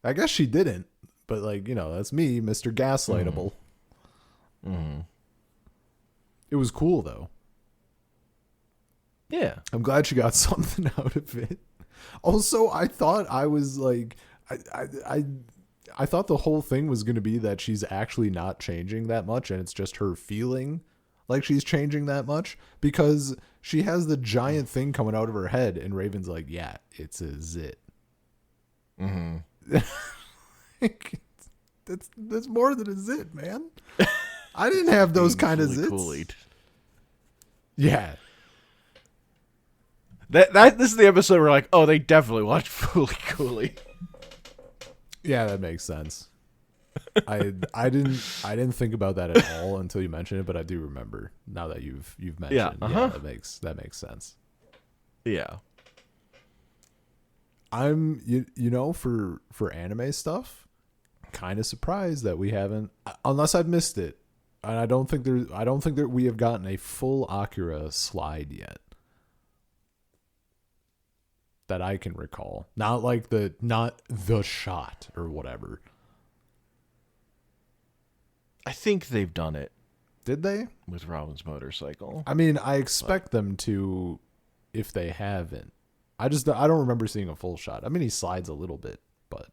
I guess she didn't. But, like, you know, that's me, Mr. Gaslightable. It was cool, though. Yeah. I'm glad she got something out of it. Also, I thought I was, like... I thought the whole thing was going to be that she's actually not changing that much, and it's just her feeling like she's changing that much, because she has the giant thing coming out of her head, and Raven's like, yeah, it's a zit. That's more than a zit, man. I didn't have those kind of zits. Cooled. Yeah. This is the episode where we're like, oh, they definitely watched Fooly Cooley. Yeah, that makes sense. I didn't think about that at all until you mentioned it, but I do remember now that you've mentioned. Yeah, yeah, that makes sense. Yeah. I'm you know, for anime stuff, kind of surprised that we haven't, unless I've missed it, And I don't think that we have gotten a full Akira slide yet. That I can recall. Not the shot or whatever. I think they've done it. Did they? With Robin's motorcycle. I mean, I expect them to if they haven't. I don't remember seeing a full shot. I mean, he slides a little bit, but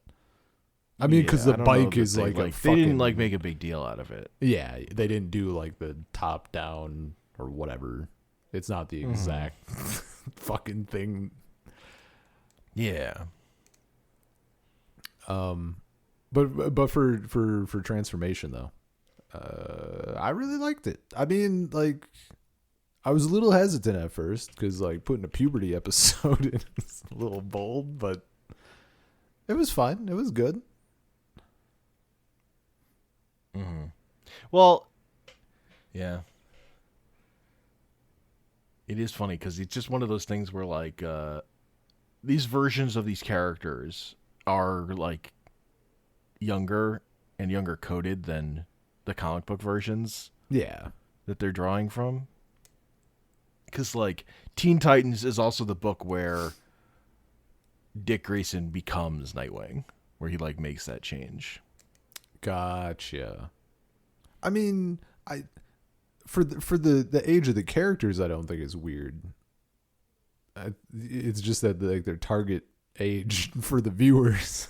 I mean, because the bike is like a fucking... They didn't like make a big deal out of it. Yeah, they didn't do like the top down or whatever. It's not the exact fucking thing. Yeah. But for transformation though, I really liked it. I mean, like, I was a little hesitant at first because like putting a puberty episode in is a little bold, but it was fine. It was good. Mm-hmm. Well, yeah. It is funny because it's just one of those things where like these versions of these characters are like younger and younger coded than the comic book versions. Yeah. That they're drawing from. Because like Teen Titans is also the book where Dick Grayson becomes Nightwing, where he like makes that change. Gotcha. I mean, for the age of the characters, I don't think it's weird. It's just that like their target age for the viewers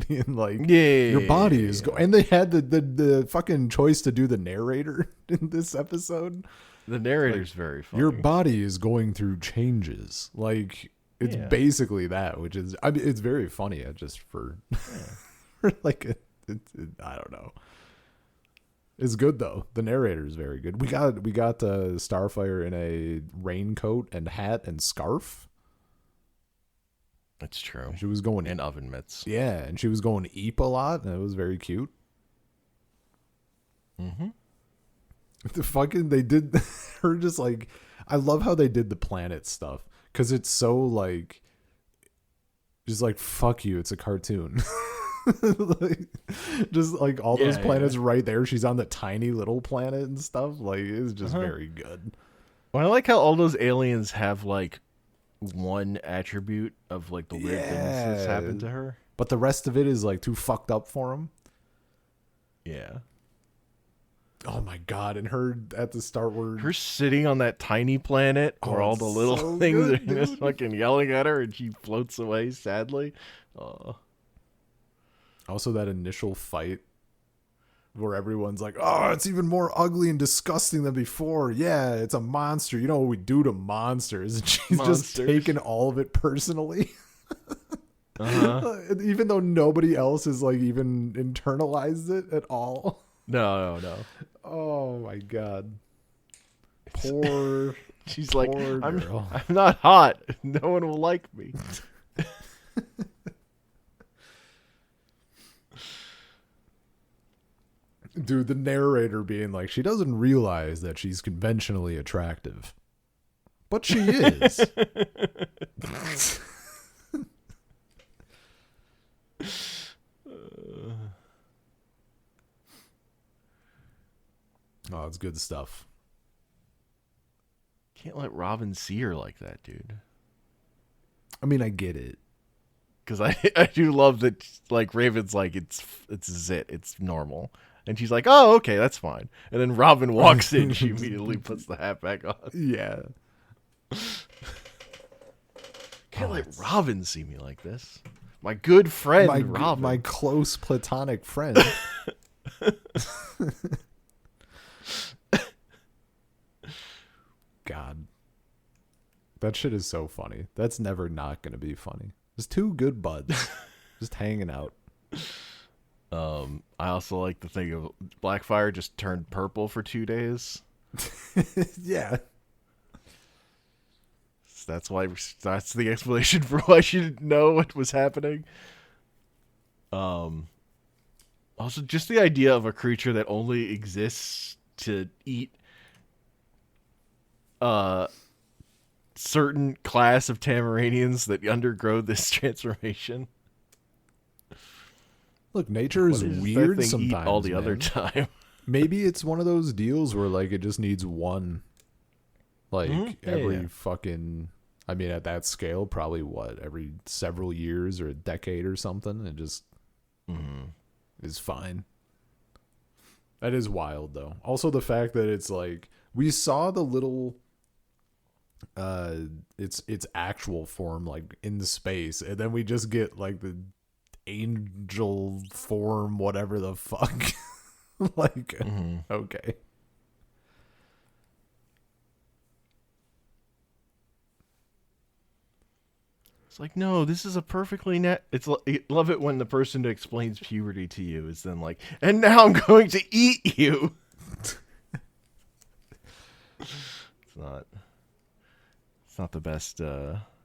being like, your body is going. And they had the fucking choice to do the narrator in this episode. The narrator's like, very funny. Your body is going through changes. Like it's basically that, which is it's very funny. Just for like I don't know. It's good though. The narrator is very good. We got Starfire in a raincoat and hat and scarf. That's true. She was going in oven mitts. Yeah, and she was going eep a lot, and it was very cute. Mm-hmm. The fucking they did her just like I love how they did the planet stuff because it's so like just like fuck you. It's a cartoon. Like, just like all those planets right there. She's on the tiny little planet and stuff. Like it's just very good. Well, I like how all those aliens have like one attribute of like the weird things that's happened to her, but the rest of it is like too fucked up for them. Yeah. Oh my god! And her at the start where her sitting on that tiny planet where all the little things are just fucking yelling at her, and she floats away sadly. Also, that initial fight where everyone's like, "Oh, it's even more ugly and disgusting than before." Yeah, it's a monster. You know what we do to monsters? And she's just taking all of it personally. Even though nobody else has like even internalized it at all. No. Oh my god. Poor. She's like, girl. I'm not hot. No one will like me. Dude, the narrator being like, she doesn't realize that she's conventionally attractive. But she is. Oh, it's good stuff. Can't let Robin see her like that, dude. I mean, I get it. Because I do love that, like, Raven's like, it's zit, it's normal. And she's like, oh, okay, that's fine. And then Robin walks in, she immediately puts the hat back on. Yeah. Can't let Robin see me like this. My good friend, Robin. My close platonic friend. God. That shit is so funny. That's never not going to be funny. Just two good buds. Just hanging out. I also like the thing of Blackfire just turned purple for 2 days. Yeah. So that's the explanation for why she didn't know what was happening. Also, just the idea of a creature that only exists to eat certain class of Tamaranians that undergo this transformation. Look, nature is weird sometimes. Eat all the other time. Maybe it's one of those deals where like it just needs one, like every fucking. I mean, at that scale, probably every several years or a decade or something. It just is fine. That is wild, though. Also, the fact that it's like we saw the little, its actual form like in the space, and then we just get like the angel form, whatever the fuck. Like, okay. It's like, no, this is a perfectly It's love it when the person who explains puberty to you is then like, and now I'm going to eat you. It's not the best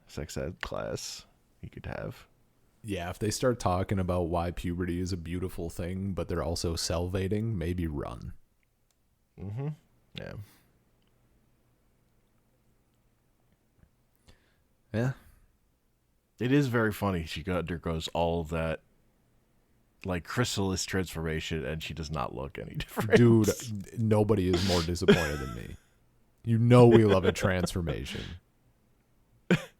sex ed class you could have. Yeah, if they start talking about why puberty is a beautiful thing, but they're also salivating, maybe run. Yeah. Yeah. It is very funny. She undergoes all of that, like, chrysalis transformation, and she does not look any different. Dude, nobody is more disappointed than me. You know we love a transformation.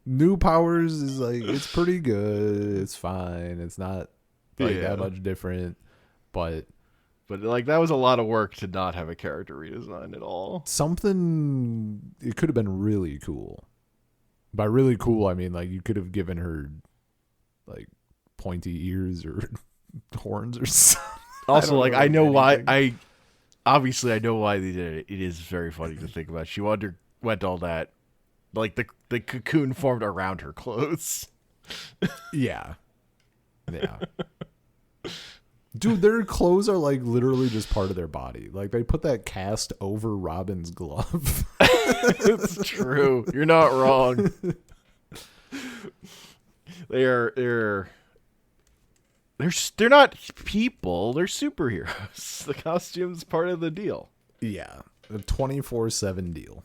New powers is like, it's pretty good. It's fine. It's not like that much different, but like that was a lot of work to not have a character redesign at all. It could have been really cool. By really cool, I mean like you could have given her like pointy ears or horns or something. Also, like I know why I know why they did it. It is very funny to think about. She underwent all that. Like the cocoon formed around her clothes. Yeah. Dude, their clothes are like literally just part of their body. Like they put that cast over Robin's glove. It's true. You're not wrong. They're not people. They're superheroes. The costume's part of the deal. Yeah, a 24/7 deal.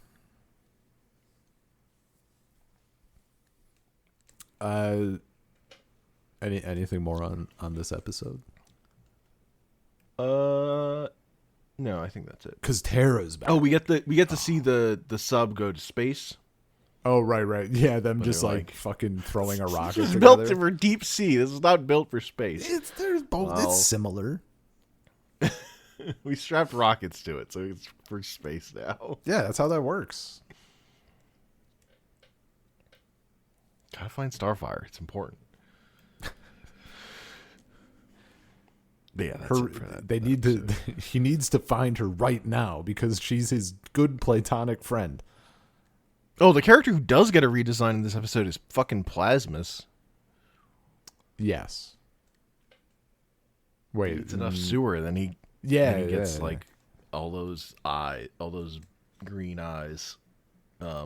Anything more on this episode? No, I think that's it. Because Tara's back. Oh, we get to see the sub go to space. Oh, right. Yeah, them just like fucking throwing a rocket It's together. built for deep sea. This is not built for space. It's similar. We strapped rockets to it, so it's for space now. Yeah, that's how that works. Gotta find Starfire. It's important. But yeah, that's it for that. He needs to find her right now because she's his good platonic friend. Oh, the character who does get a redesign in this episode is fucking Plasmus. Yes. Wait, it's enough sewer, then he gets like all those green eyes,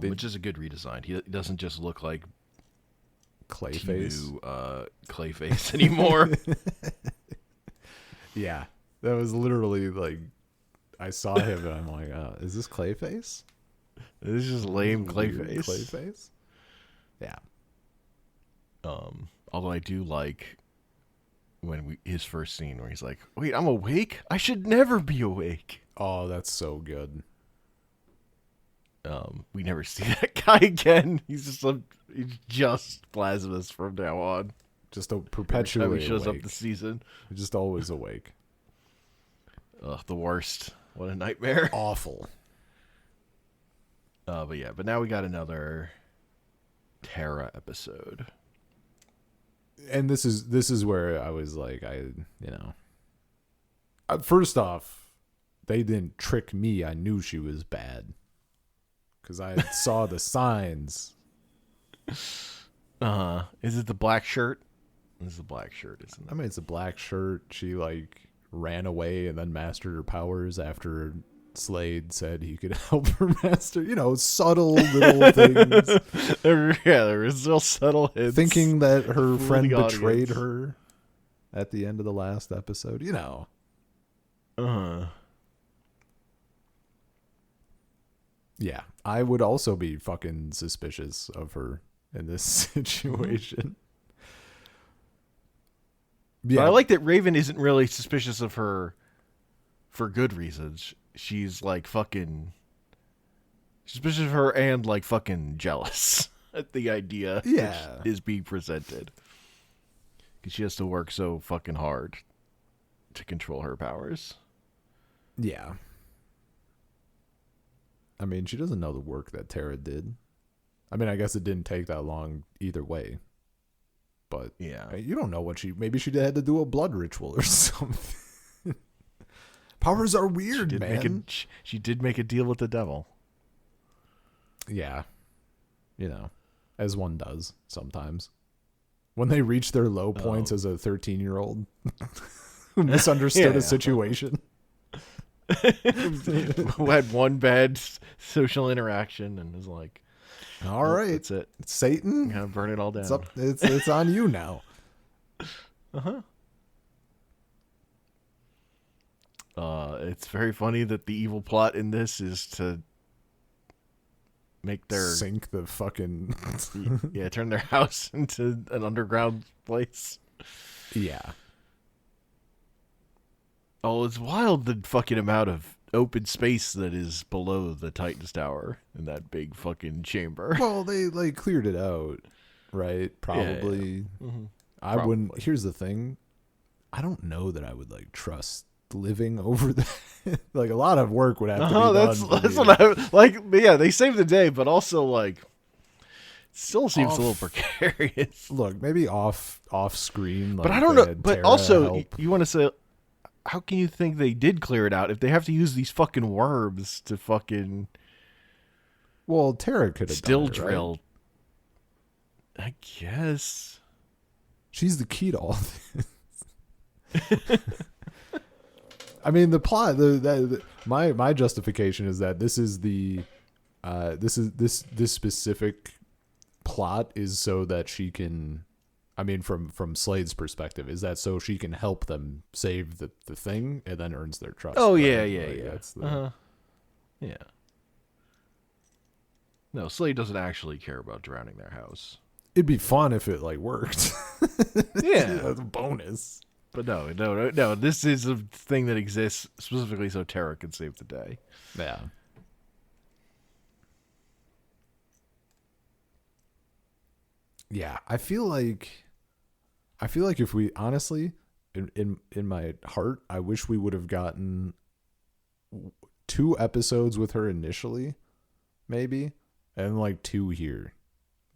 which is a good redesign. He doesn't just look like Clayface, Clayface anymore. Yeah, that was literally like I saw him and I'm like, is this Clayface? This is just lame Clayface. Clayface. Yeah. Although I do like when his first scene where he's like, "Wait, I'm awake? I should never be awake." Oh, that's so good. We never see that guy again. He's just Plasmus from now on. Just a perpetually every time he shows awake. up this season. Just always awake. Ugh, the worst. What a nightmare. Awful. But now we got another Terra episode. And this is where I was like, first off, they didn't trick me. I knew she was bad because I saw the signs. Is it the black shirt? This is the black shirt, isn't it? I mean, it's a black shirt. She like ran away and then mastered her powers after Slade said he could help her master. Subtle little things. There was real subtle hints. Thinking that her friend betrayed her at the end of the last episode. Yeah, I would also be fucking suspicious of her in this situation. Yeah. But I like that Raven isn't really suspicious of her for good reasons. She's like fucking suspicious of her and like fucking jealous at the idea that is being presented. Because she has to work so fucking hard to control her powers. Yeah. I mean, she doesn't know the work that Tara did. I mean, I guess it didn't take that long either way. But yeah, you don't know what maybe she had to do a blood ritual or something. Powers are weird, man. She did make a deal with the devil. Yeah. You know, as one does sometimes. When they reach their low points as a 13-year-old who misunderstood a situation. Who had one bad social interaction and was like, all right, that's it. It's Satan. I'm gonna burn it all down. It's on you now. It's very funny that the evil plot in this is to make their sink the fucking turn their house into an underground place. Yeah. Oh, it's wild the fucking amount of open space that is below the Titan's Tower in that big fucking chamber. Well, they like cleared it out, right? Probably. Yeah. Mm-hmm. I wouldn't. Here's the thing. I don't know that I would like trust living over there. Like a lot of work would have to be done. That's what I like. Yeah, they saved the day, but also like still seems a little precarious. Look, maybe off screen. Like, but I don't know. But also, you want to say, how can you think they did clear it out if they have to use these fucking worms to fucking? Well, Tara could have still done it, drill. Right? I guess she's the key to all this. I mean, the plot. My justification is that this is this specific plot is so that she can. I mean, from Slade's perspective, is that so she can help them save the thing and then earns their trust. Oh, right? yeah. That's the... Yeah. No, Slade doesn't actually care about drowning their house. It'd be fun if it like worked. Yeah, that's a bonus. But no. This is a thing that exists specifically so Tara can save the day. Yeah. Yeah, I feel like if we honestly, in my heart, I wish we would have gotten 2 episodes with her initially, maybe, and like 2 here.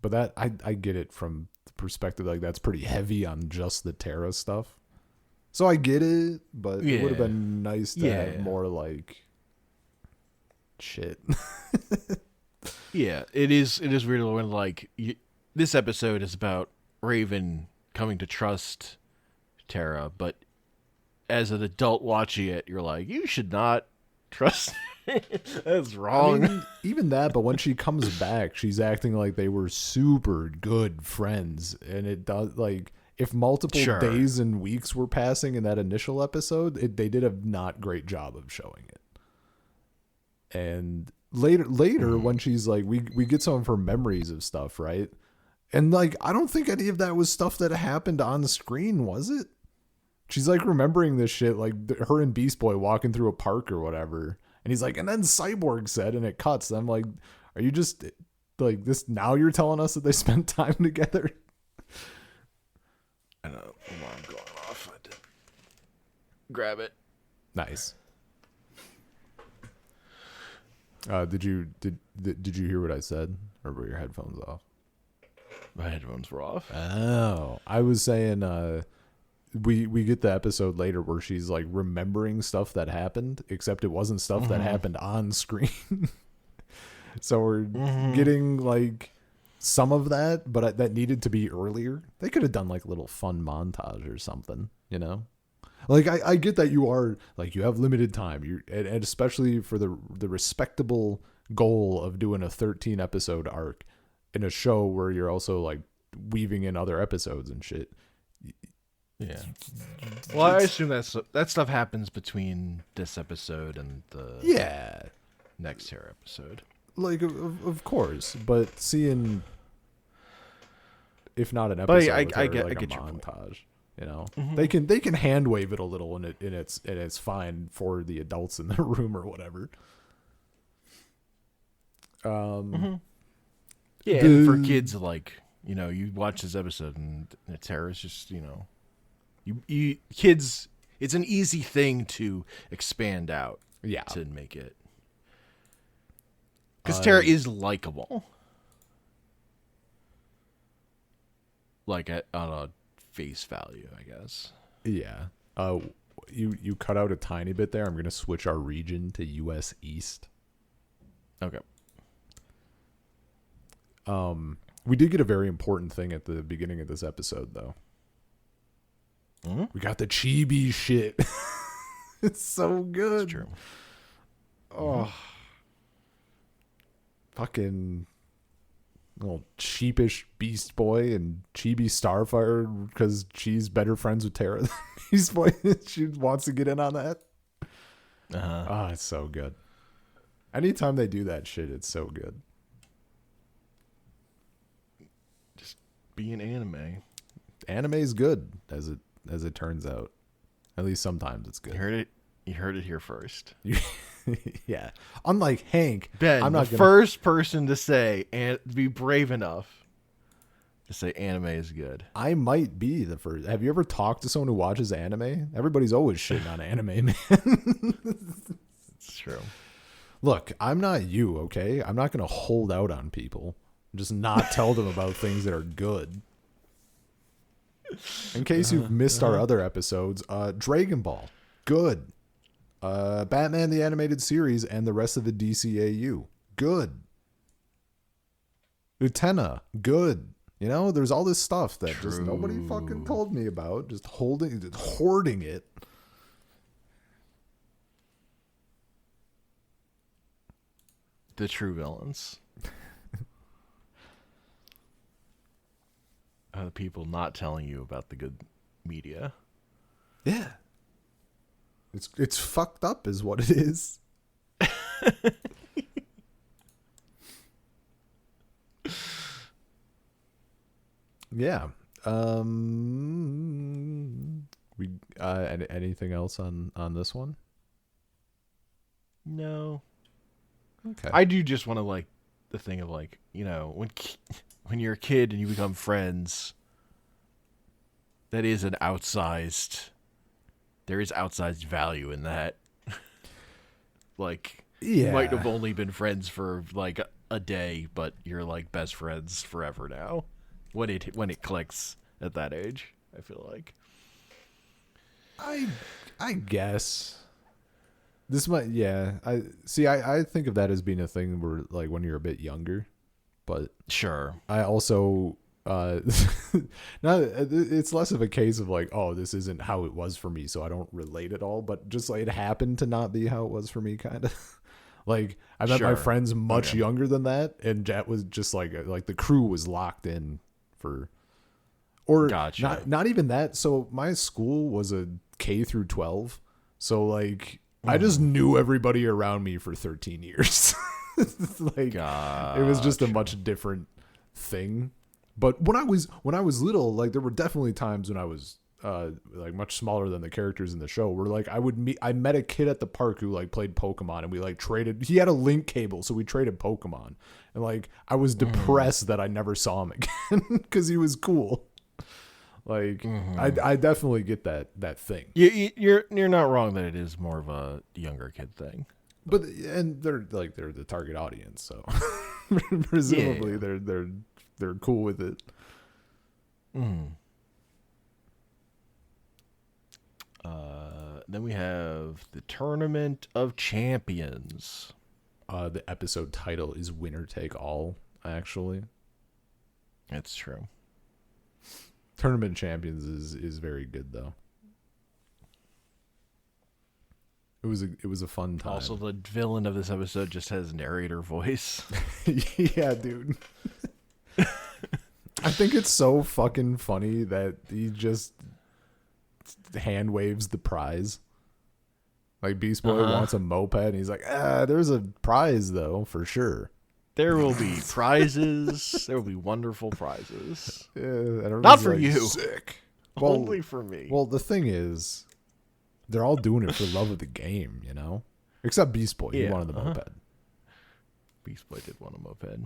But that I get it from the perspective like that's pretty heavy on just the Tara stuff. So I get it, but it would have been nice to have more like shit. Yeah, it is weird when like this episode is about Raven coming to trust Tara, but as an adult watching it, you're like, you should not trust. That's wrong. I mean, even that, but when she comes back, she's acting like they were super good friends, and it does like if multiple days and weeks were passing in that initial episode, they did a not great job of showing it. And later when she's like, we get some of her memories of stuff, right? And like, I don't think any of that was stuff that happened on the screen, was it? She's like remembering this shit, like her and Beast Boy walking through a park or whatever. And he's like, and then Cyborg said, and it cuts. And I'm like, are you just like this? Now you're telling us that they spent time together? I know. Alarm going off. I did grab it. Nice. Did you hear what I said, or were your headphones off? My headphones were off. Oh, I was saying, we get the episode later where she's like remembering stuff that happened, except it wasn't stuff that happened on screen. So we're getting like some of that, but that needed to be earlier. They could have done like a little fun montage or something, you know? Like I get that you are like you have limited time, and especially for the respectable goal of doing a 13 episode arc in a show where you're also like weaving in other episodes and shit. Yeah. Well, I assume that stuff happens between this episode and the next Tara episode. Like of course, but seeing if not an episode, I with her, get like I get a your montage. point. You know, they can hand wave it a little, and it's fine for the adults in the room or whatever. Yeah, and for kids, like, you know, you watch this episode and Tara's just, you know, you kids, it's an easy thing to expand out. Yeah. To make it. Because Tara is likable. Like on a face value, I guess. Yeah. You cut out a tiny bit there. I'm going to switch our region to US East. Okay. We did get a very important thing at the beginning of this episode, though. Mm-hmm. We got the chibi shit. It's so good. It's true. Oh. Fucking little sheepish Beast Boy and chibi Starfire because she's better friends with Tara than Beast Boy. She wants to get in on that. Uh-huh. Oh, it's so good. Anytime they do that shit, it's so good. Just be an anime. Anime is good, as it turns out. At least sometimes it's good. You heard it here first. Yeah. Unlike Hank, Ben, I'm not the first person to say and be brave enough to say anime is good. I might be the first. Have you ever talked to someone who watches anime? Everybody's always shitting on anime, man. It's true. Look, I'm not you, okay? I'm not going to hold out on people. Just not tell them about things that are good. In case you've missed our other episodes, Dragon Ball, good. Batman the Animated Series and the rest of the DCAU, good. Utena, good. You know, there's all this stuff that just nobody fucking told me about. Just hoarding it. The true villains. The people not telling you about the good media. Yeah. It's fucked up is what it is. Yeah. We anything else on this one? No. Okay. I do just want to, like, the thing of, like, you know, when you're a kid and you become friends, that is an outsized. There is outsized value in that. Like, you might have only been friends for like a day, but you're like best friends forever now. When it clicks at that age, I feel like. I guess this might. Yeah, I think of that as being a thing where, like, when you're a bit younger, but sure. I also. It's less of a case of like, oh, this isn't how it was for me, so I don't relate at all, but just like it happened to not be how it was for me, kind of. Like, I met my friends much younger than that, and Jet was just like the crew was locked in for, or gotcha. not even that. So my school was a K through 12, so like I just knew everybody around me for 13 years. Like, it was just a much different thing. But when I was little, like, there were definitely times when I was like much smaller than the characters in the show, where like I met a kid at the park who like played Pokemon, and we like traded. He had a link cable, so we traded Pokemon, and like I was depressed that I never saw him again because he was cool. Like, I definitely get that thing. You're not wrong that it is more of a younger kid thing. But they're the target audience, so presumably they're cool with it. Then we have the Tournament of Champions. The episode title is Winner Take All, actually. That's true. Tournament Champions is very good, though. It was a fun time. Also, the villain of this episode just has narrator voice. Yeah, dude. I think it's so fucking funny that he just hand waves the prize. Like, Beast Boy wants a moped, and he's like, there's a prize, though, for sure. There will be prizes. There will be wonderful prizes. Yeah, not for like, you. Sick. Only for me. Well, the thing is, they're all doing it for love of the game, Except Beast Boy. He wanted the moped. Beast Boy did want a moped.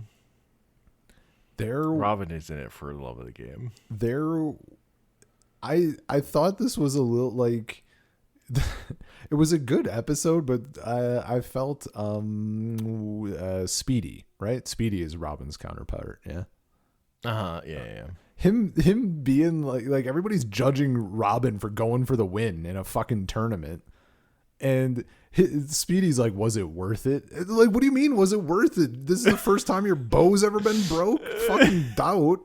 Robin Robin is in it for the love of the game. I thought this was a little like it was a good episode, but I felt Speedy, right? Speedy is Robin's counterpart, yeah. Yeah. Him being like everybody's judging Robin for going for the win in a fucking tournament. And Speedy's like, was it worth it? Like, what do you mean, was it worth it? This is the first time your bow's ever been broke? Fucking doubt.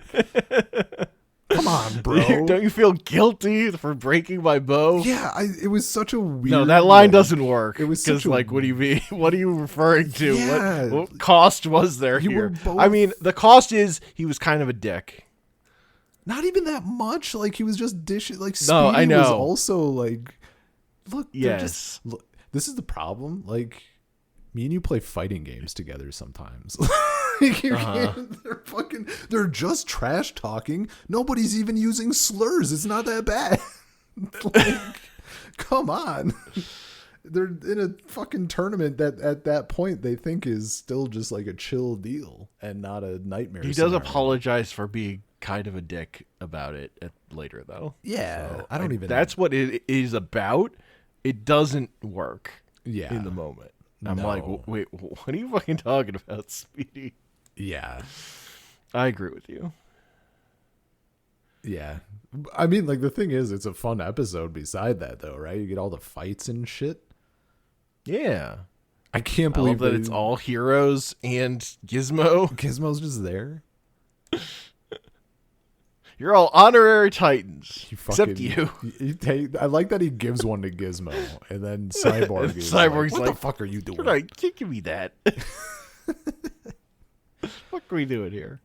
Come on, bro. Don't you feel guilty for breaking my bow? Yeah, it was such a weird... No, that line doesn't work. It was because, what do you mean? What are you referring to? Yeah. What cost was there here? I mean, the cost is he was kind of a dick. Not even that much. Like, he was just dishing... Like, Speedy no, I know. was also, like... Look, yes. Look, this is the problem. Like, me and you play fighting games together sometimes. They're just trash talking. Nobody's even using slurs. It's not that bad. Like, come on. They're in a fucking tournament that at that point they think is still just like a chill deal and not a nightmare. He does apologize for being kind of a dick about it later, though. Yeah, so I don't even. That's what it is about. It doesn't work. Yeah, in the moment, I'm like, wait, what are you fucking talking about, Speedy? Yeah, I agree with you. Yeah, I mean, like the thing is, it's a fun episode. Beside that, though, right? You get all the fights and shit. Yeah, I can't believe that it's all heroes and Gizmo. Gizmo's just there. You're all honorary titans, except you. I like that he gives one to Gizmo, and then Cyborg is Cyborg's like, what the fuck are you doing? You're like, give me that. What are we doing here?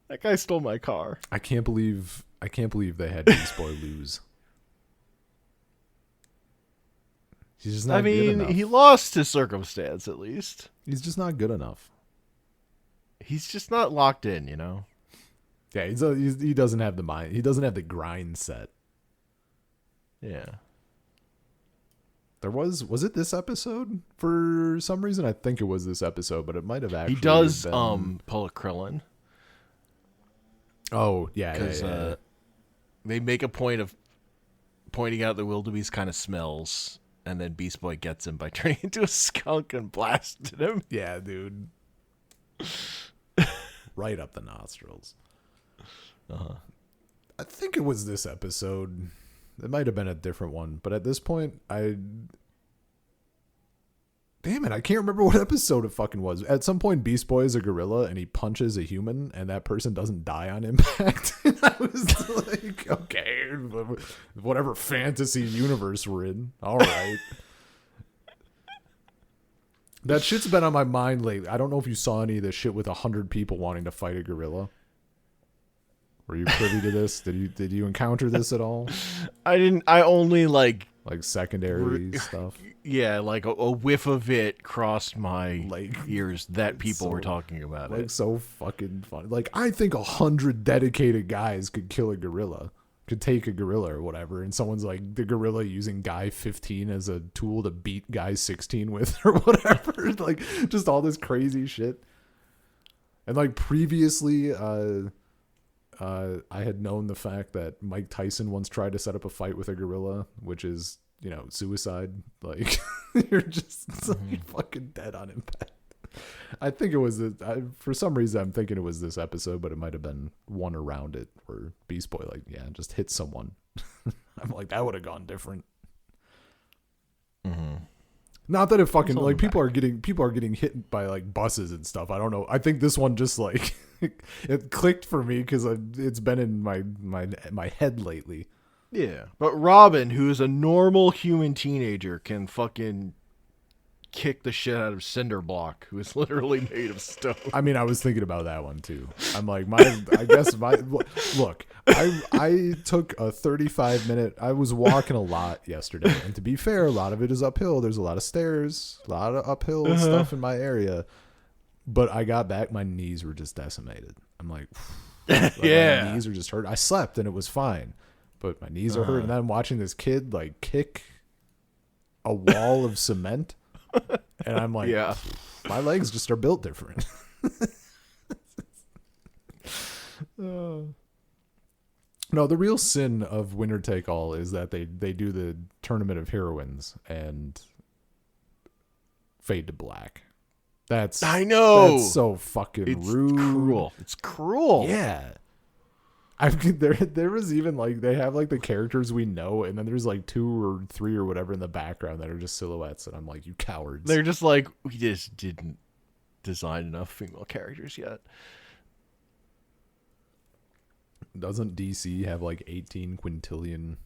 That guy stole my car. I can't believe they had Beast Boy lose. He's just not good enough. He lost to circumstance, at least. He's just not good enough. He's just not locked in, Yeah, he doesn't have the mind. He doesn't have the grind set. Yeah. Was it this episode? For some reason, I think it was this episode, but it might have actually. He does been... pull a Krillin. Oh yeah, because they make a point of pointing out that wildebeest kind of smells, and then Beast Boy gets him by turning into a skunk and blasting him. Yeah, dude. Right up the nostrils. I think it was this episode. It might have been a different one, but at this point, damn it, I can't remember what episode it fucking was. At some point, Beast Boy is a gorilla and he punches a human, and that person doesn't die on impact. And I was like, okay, whatever fantasy universe we're in, all right. That shit's been on my mind lately. I don't know if you saw any of this shit with 100 people wanting to fight a gorilla. Were you privy to this? Did you encounter this at all? I didn't. I only like secondary stuff. Yeah, like a whiff of it crossed my ears that people were talking about it. So fucking funny. Like, I think 100 dedicated guys could kill a gorilla, could take a gorilla or whatever, and someone's like the gorilla using guy 15 as a tool to beat guy 16 with or whatever. Like, just all this crazy shit. And like previously, I had known the fact that Mike Tyson once tried to set up a fight with a gorilla, which is, suicide. Like, you're just fucking dead on impact. I think it was, for some reason, I'm thinking it was this episode, but it might have been one around it where Beast Boy, just hit someone. I'm like, that would have gone different. Mm-hmm. Not that it fucking, people are getting hit by, buses and stuff. I don't know. I think this one just, it clicked for me because it's been in my head lately. Yeah, but Robin, who is a normal human teenager, can fucking kick the shit out of Cinderblock, who is literally made of stone. I mean, I was thinking about that one too. I'm like, look, I took a 35-minute. I was walking a lot yesterday, and to be fair, a lot of it is uphill. There's a lot of stairs, a lot of uphill stuff in my area. But I got back, my knees were just decimated. I'm like, Like, Yeah. my knees are just hurt. I slept and it was fine, but my knees are hurt. And then I'm watching this kid like kick a wall of cement, and I'm like, Yeah. my legs just are built different. No, the real sin of Winner Take All is that they do the Tournament of Heroines and fade to black. I know. That's so fucking It's rude. cruel. It's cruel. Yeah. I mean, there was even like they have like the characters we know, and then there's like 2 or 3 or whatever in the background that are just silhouettes, and I'm like, you cowards. They're just like, we just didn't design enough female characters yet. Doesn't DC have like 18 quintillion?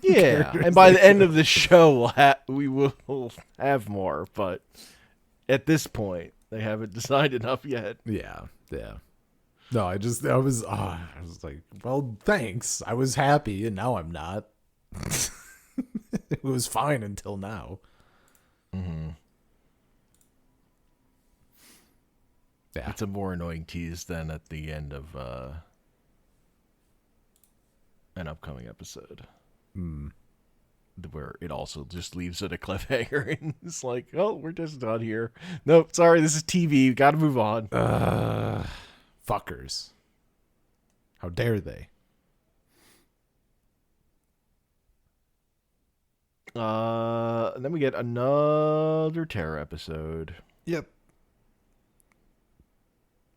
Yeah, and by the end of the show, we will have more, but at this point, they haven't designed enough yet. Yeah. No, I was like, well, thanks. I was happy, and now I'm not. It was fine until now. Mm-hmm. Yeah. It's a more annoying tease than at the end of an upcoming episode. Where it also just leaves it a cliffhanger, and it's like, oh, we're just done here. Nope, sorry, this is TV. Gotta move on. Fuckers. How dare they? And then we get another terror episode. Yep.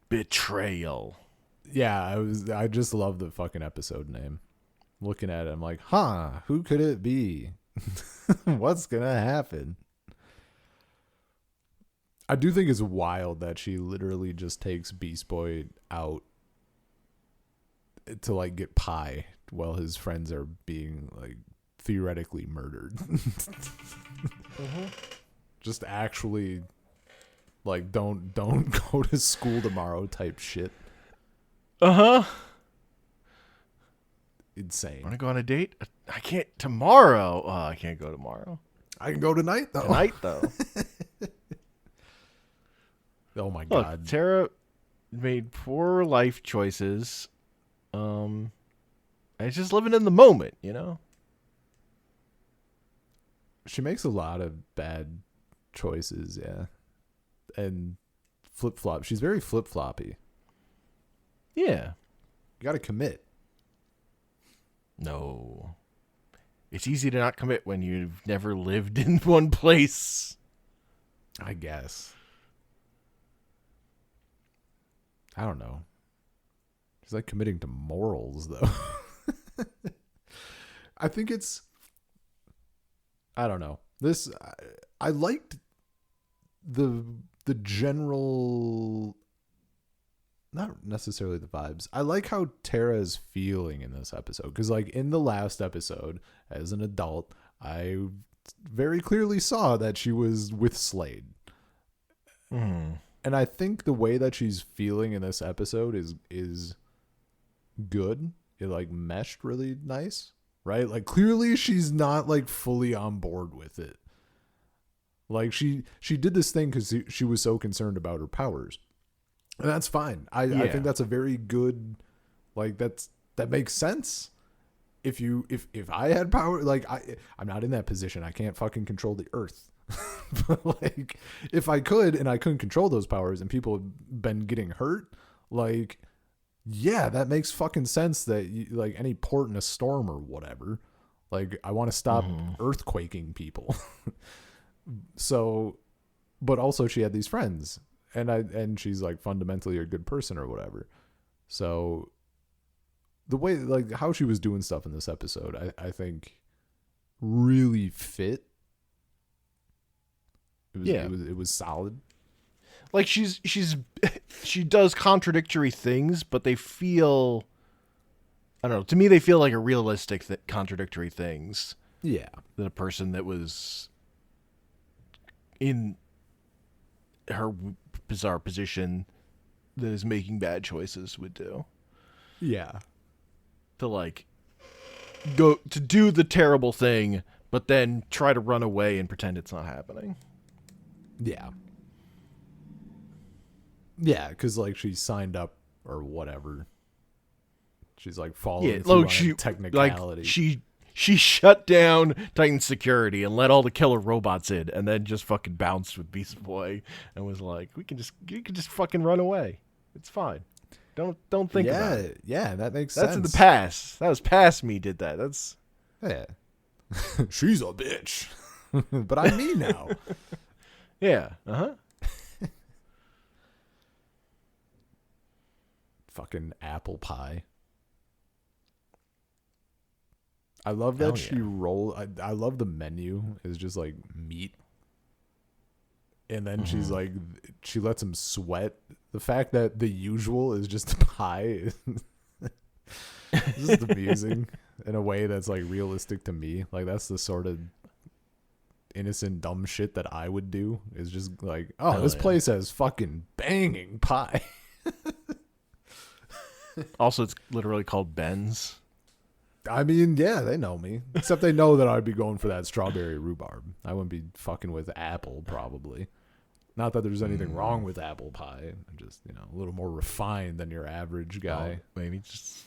Betrayal. Yeah, I just love the fucking episode name. Looking at it, I'm like, who could it be? What's gonna happen? I do think it's wild that she literally just takes Beast Boy out to like get pie while his friends are being like theoretically murdered. Just actually like don't go to school tomorrow type shit. Insane. Want to go on a date? I can't tomorrow. Oh, I can't go tomorrow. I can go tonight though. Tonight though. Oh my Look, god. Tara made poor life choices. And it's just living in the moment, you know? She makes a lot of bad choices, yeah. And flip-flop. She's very flip-floppy. Yeah. You got to commit. No. It's easy to not commit when you've never lived in one place. I guess. I don't know. She's like committing to morals, though. I think it's... I don't know. I liked the general... Not necessarily the vibes. I like how Tara is feeling in this episode. Because like in the last episode, as an adult, I very clearly saw that she was with Slade. And I think the way that she's feeling in this episode is good. It like meshed really nice, right? Like clearly she's not like fully on board with it. Like she did this thing because she was so concerned about her powers. And that's fine. I think that's a very good, like that makes sense. If I had power, like I'm not in that position. I can't fucking control the earth. But like if I could and I couldn't control those powers and people had been getting hurt, like yeah, that makes fucking sense that you, like any port in a storm or whatever. Like I want to stop earthquaking people. So, but also she had these friends. And she's like fundamentally a good person or whatever. So the way like how she was doing stuff in this episode, I think really fit. It was solid. Like she does contradictory things, but they feel, I don't know, to me they feel like a realistic contradictory things. Yeah. That a person that was in her bizarre position that is making bad choices would do. Yeah. To like go to do the terrible thing, but then try to run away and pretend it's not happening. Yeah. Yeah, because like she signed up or whatever. She's like following Yeah, through look, on she a technicality. like she shut down Titan security and let all the killer robots in, and then just fucking bounced with Beast Boy and was like, you can just fucking run away. It's fine. Don't think about it. Yeah, that makes sense. That's in the past. That was past me did that. That's Yeah. She's a bitch. But I'm me now. yeah. Uh-huh. Fucking apple pie. I love that she roll. I love the menu is just like meat. And then she's like, she lets him sweat. The fact that the usual is just pie is just amusing in a way that's like realistic to me. Like that's the sort of innocent dumb shit that I would do, is just like, oh, this place has fucking banging pie. Also, it's literally called Ben's. I mean, yeah, they know me. Except they know that I'd be going for that strawberry rhubarb. I wouldn't be fucking with apple, probably. Not that there's anything wrong with apple pie. I'm just, a little more refined than your average guy. Oh, maybe just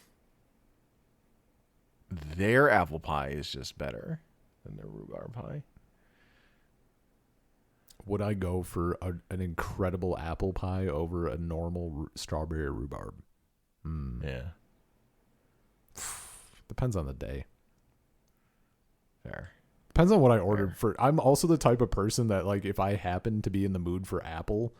their apple pie is just better than their rhubarb pie. Would I go for an incredible apple pie over a normal strawberry rhubarb? Yeah. Depends on the day. Fair. Depends on what I ordered for. I'm also the type of person that, like, if I happen to be in the mood for apple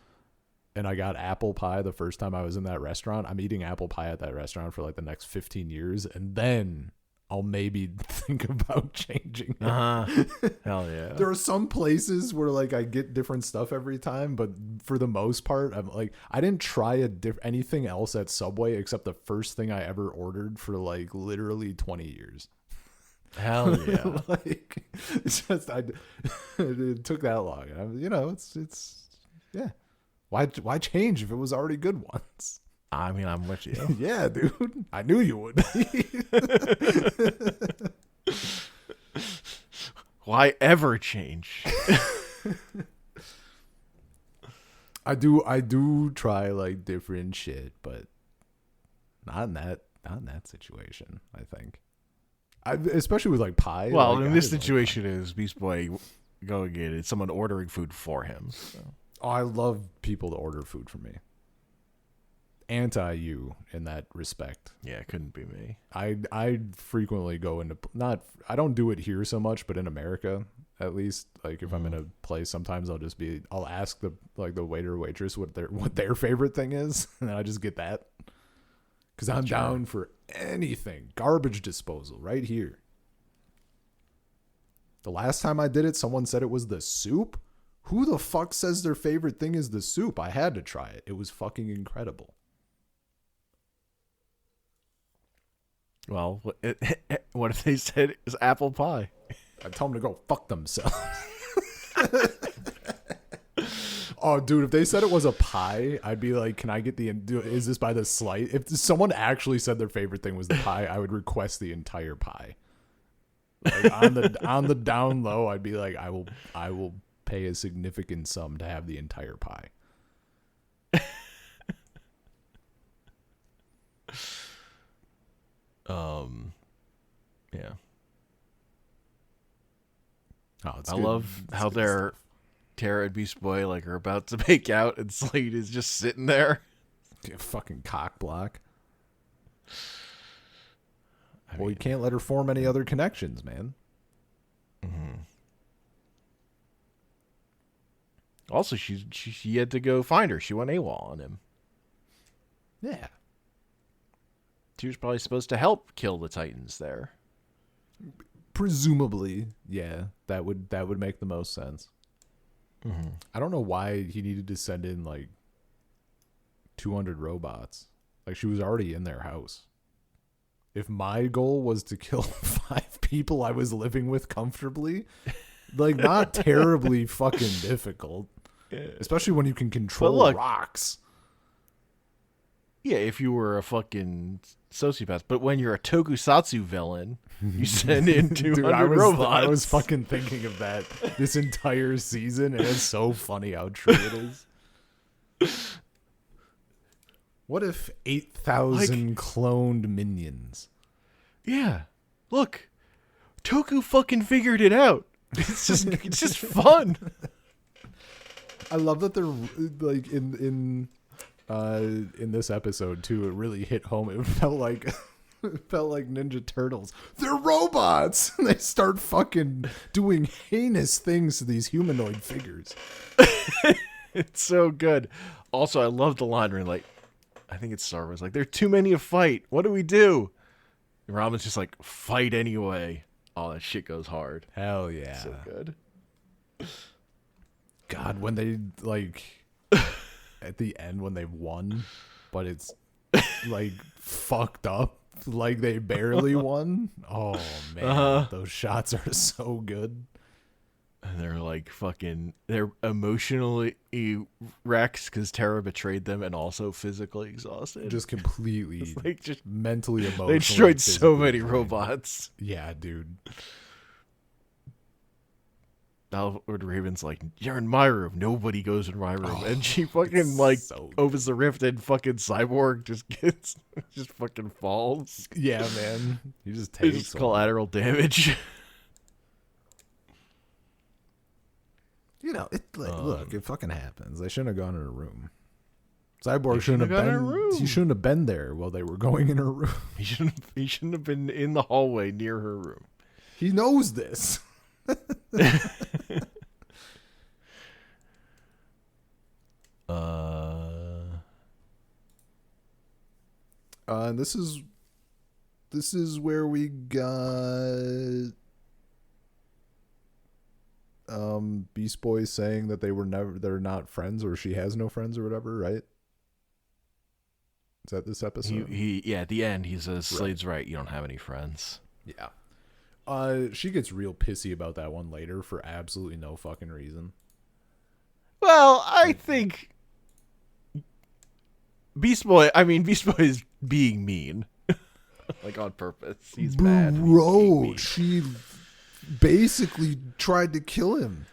and I got apple pie the first time I was in that restaurant, I'm eating apple pie at that restaurant for like the next 15 years. And then I'll maybe think about changing it. Hell yeah. There are some places where like I get different stuff every time, but for the most part, I'm like, I didn't try anything else at Subway except the first thing I ever ordered for like literally 20 years. Hell yeah. Like, it's just, it took that long. It's yeah. Why change if it was already good once? I mean, I'm with you. Yeah, dude. I knew you would. Why ever change? I do try like different shit, but not in that situation, I think. Especially with like pie. Well, like, in this situation is Beast Boy going in. It's someone ordering food for him. So. Oh, I love people to order food for me. Anti you in that respect. Yeah, it couldn't be me. I frequently go into I don't do it here so much, but in America at least, like if I'm in a place, sometimes I'll ask the waiter or waitress what their favorite thing is, and I just get that because I'm down for anything. Garbage disposal right here. The last time I did it, someone said it was the soup. Who the fuck says their favorite thing is the soup? I had to try it. It was fucking incredible. Well, what if they said it was apple pie? I tell them to go fuck themselves. Oh, dude, if they said it was a pie, I'd be like, can I get is this by the slice? If someone actually said their favorite thing was the pie, I would request the entire pie. Like on the down low, I'd be like, I will pay a significant sum to have the entire pie. Yeah. Oh, I love how they're Tara and Beast Boy like are about to make out, and Slade is just sitting there. Yeah, fucking cock block. Well, you can't let her form any other connections, man. Mm-hmm. Also, she had to go find her. She went AWOL on him. Yeah. She was probably supposed to help kill the Titans there. Presumably, yeah, that would make the most sense. Mm-hmm. I don't know why he needed to send in like 200 robots. Like she was already in their house. If my goal was to kill 5 people I was living with comfortably, like not terribly fucking difficult. Yeah. Especially when you can control rocks. Yeah, if you were a fucking sociopath. But when you're a tokusatsu villain, you send in 200 robots. I was fucking thinking of that this entire season, and it's so funny how true it is. What if 8,000 cloned minions? Yeah. Look. Toku fucking figured it out. It's just fun. I love that they're like in this episode too. It really hit home. It felt like Ninja Turtles. They're robots. They start fucking doing heinous things to these humanoid figures. It's so good. Also, I love the line where like, I think it's Star Wars. Like, there are too many to fight. What do we do? And Ramen's just like, fight anyway. Oh, that shit goes hard. Hell yeah. So good. God, when they like at the end when they won, but it's like fucked up, like they barely won. Oh man, those shots are so good. And they're like they're emotionally wrecked because Terra betrayed them, and also physically exhausted. Just completely, like just mentally, emotionally. They destroyed so many robots. Yeah, dude. Lord Raven's like, you're in my room. Nobody goes in my room. And she fucking like opens the rift and fucking Cyborg just fucking falls. Yeah, man. He just takes just collateral damage. You know, look, it fucking happens. They shouldn't have gone in her room. Cyborg shouldn't have been. He shouldn't have been there while they were going in her room. He shouldn't have been in the hallway near her room. He knows this. And this is where we got Beast Boy saying that they're not friends, or she has no friends or whatever, right? Is that this episode? He at the end he says, Slade's right, you don't have any friends. Yeah. She gets real pissy about that one later for absolutely no fucking reason. Well, I think Beast Boy is being mean. Like on purpose. He's mad. Bro, she basically tried to kill him.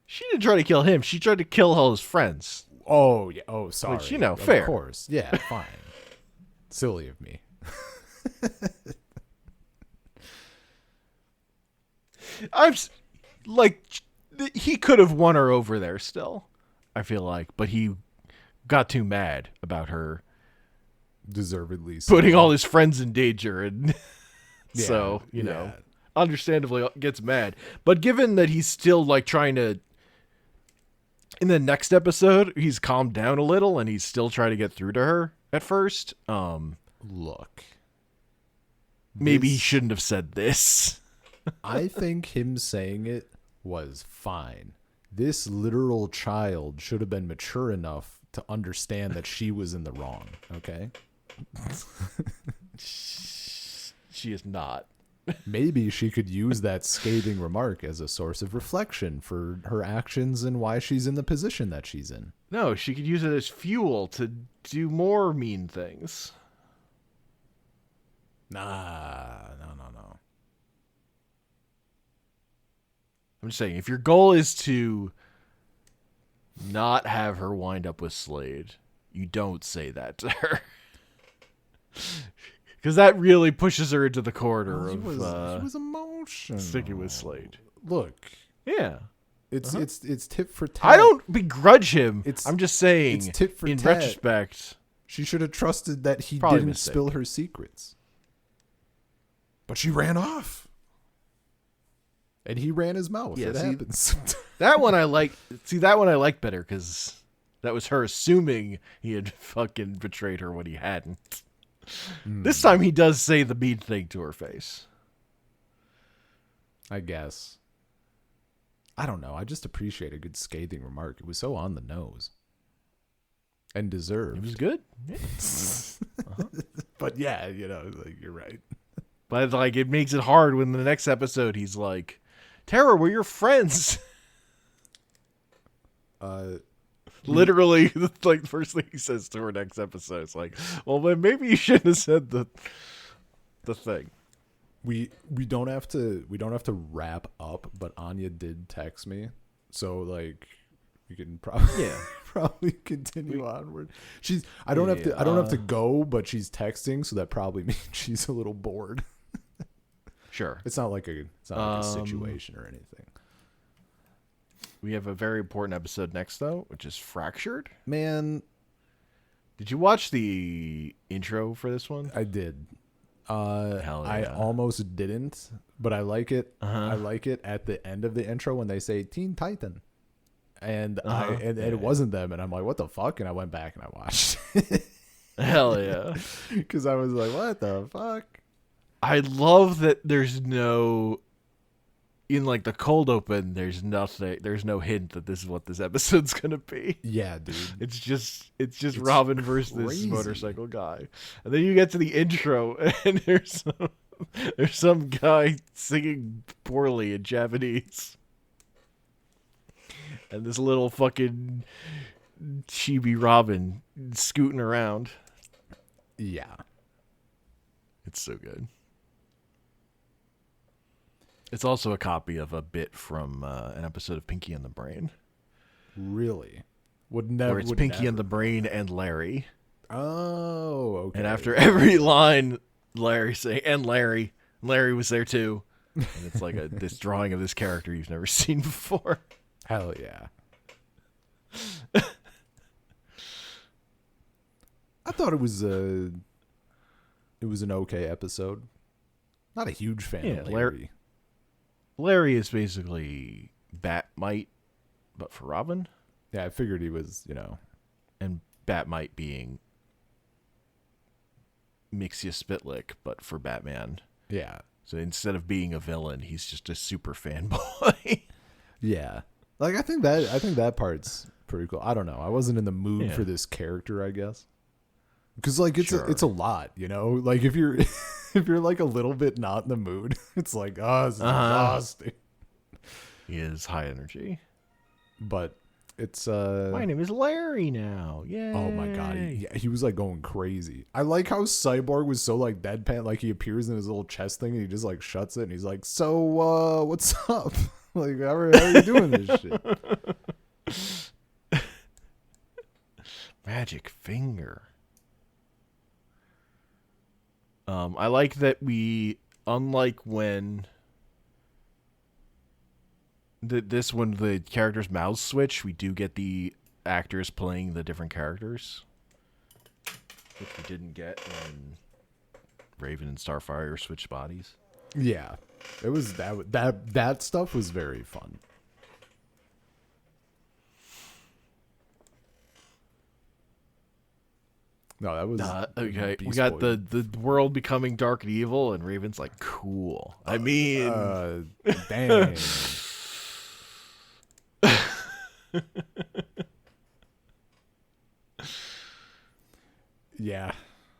She didn't try to kill him. She tried to kill all his friends. Oh, yeah. Oh, sorry. Which, fair. Of course. Yeah, fine. Silly of me. I'm like, he could have won her over there still, I feel like, but he got too mad about her deservedly putting all his friends in danger, and so understandably gets mad. But given that he's still like trying to, in the next episode he's calmed down a little and he's still trying to get through to her at first. Look, maybe he shouldn't have said this. I think him saying it was fine. This literal child should have been mature enough to understand that she was in the wrong, okay? She is not. Maybe she could use that scathing remark as a source of reflection for her actions and why she's in the position that she's in. No, she could use it as fuel to do more mean things. Nah, no. I'm just saying, if your goal is to not have her wind up with Slade, you don't say that to her. Because that really pushes her into the corner He was emotional. Sticking with Slade. Look. Yeah. It's tit for tat. I don't begrudge him. I'm just saying, it's tit for in tat. retrospect, she should have trusted that he didn't spill her secrets. But she ran off. And he ran his mouth. Yeah, it happens. That one I like. See, that one I like better because that was her assuming he had fucking betrayed her when he hadn't. This time he does say the mean thing to her face. I guess. I don't know. I just appreciate a good scathing remark. It was so on the nose. And deserved. It was good. Yeah. But yeah, like you're right. But like it makes it hard when the next episode he's like, Terra, we're your friends. Literally, like the first thing he says to her next episode is like, well, then maybe you shouldn't have said the thing. We don't have to wrap up, but Anya did text me. So like We can probably Yeah. probably continue onward. I don't have to go, but she's texting, so that probably means she's a little bored. Sure. It's not like a situation or anything. We have a very important episode next, though, which is Fractured. Man, did you watch the intro for this one? I did. Hell yeah. I almost didn't, but I like it. Uh-huh. I like it at the end of the intro when they say Teen Titan. And it wasn't them, and I'm like, what the fuck? And I went back and I watched. Hell yeah. Because I was like, what the fuck? I love that there's no, in like the cold open, there's no hint that this is what this episode's gonna be. Yeah, dude. It's just Robin versus crazy. this motorcycle guy. And then you get to the intro and there's some guy singing poorly in Japanese. And this little fucking chibi Robin scooting around. Yeah. It's so good. It's also a copy of a bit from an episode of Pinky and the Brain. Really? Where it's Pinky and the Brain and Larry. Oh, okay. And after every line, Larry's saying, and Larry was there too. And it's like this drawing of this character you've never seen before. Hell yeah. I thought it was an okay episode. Not a huge fan of Larry. Larry is basically Batmite, but for Robin. Yeah, I figured he was, And Batmite being Mixia Spitlick, but for Batman. Yeah. So instead of being a villain, he's just a super fanboy. Yeah. Like I think that part's pretty cool. I don't know. I wasn't in the mood Yeah. for this character, I guess. Because like it's Sure. it's a lot, Like if you're if you're like a little bit not in the mood, it's like, oh, this is exhausting. He is high energy. But it's My name is Larry now. Yay. oh my god, he was like going crazy. I like how Cyborg was so like deadpan, like he appears in his little chest thing and he just like shuts it and he's like, so what's up? Like how are you doing this shit? Magic finger. I like that we, unlike when when the characters' mouths switch, we do get the actors playing the different characters, which we didn't get when Raven and Starfire switched bodies. Yeah. It was that stuff was very fun. No, that was okay. We Beast got Boy. the world becoming dark and evil, and Raven's like, cool. I mean, dang. Yeah.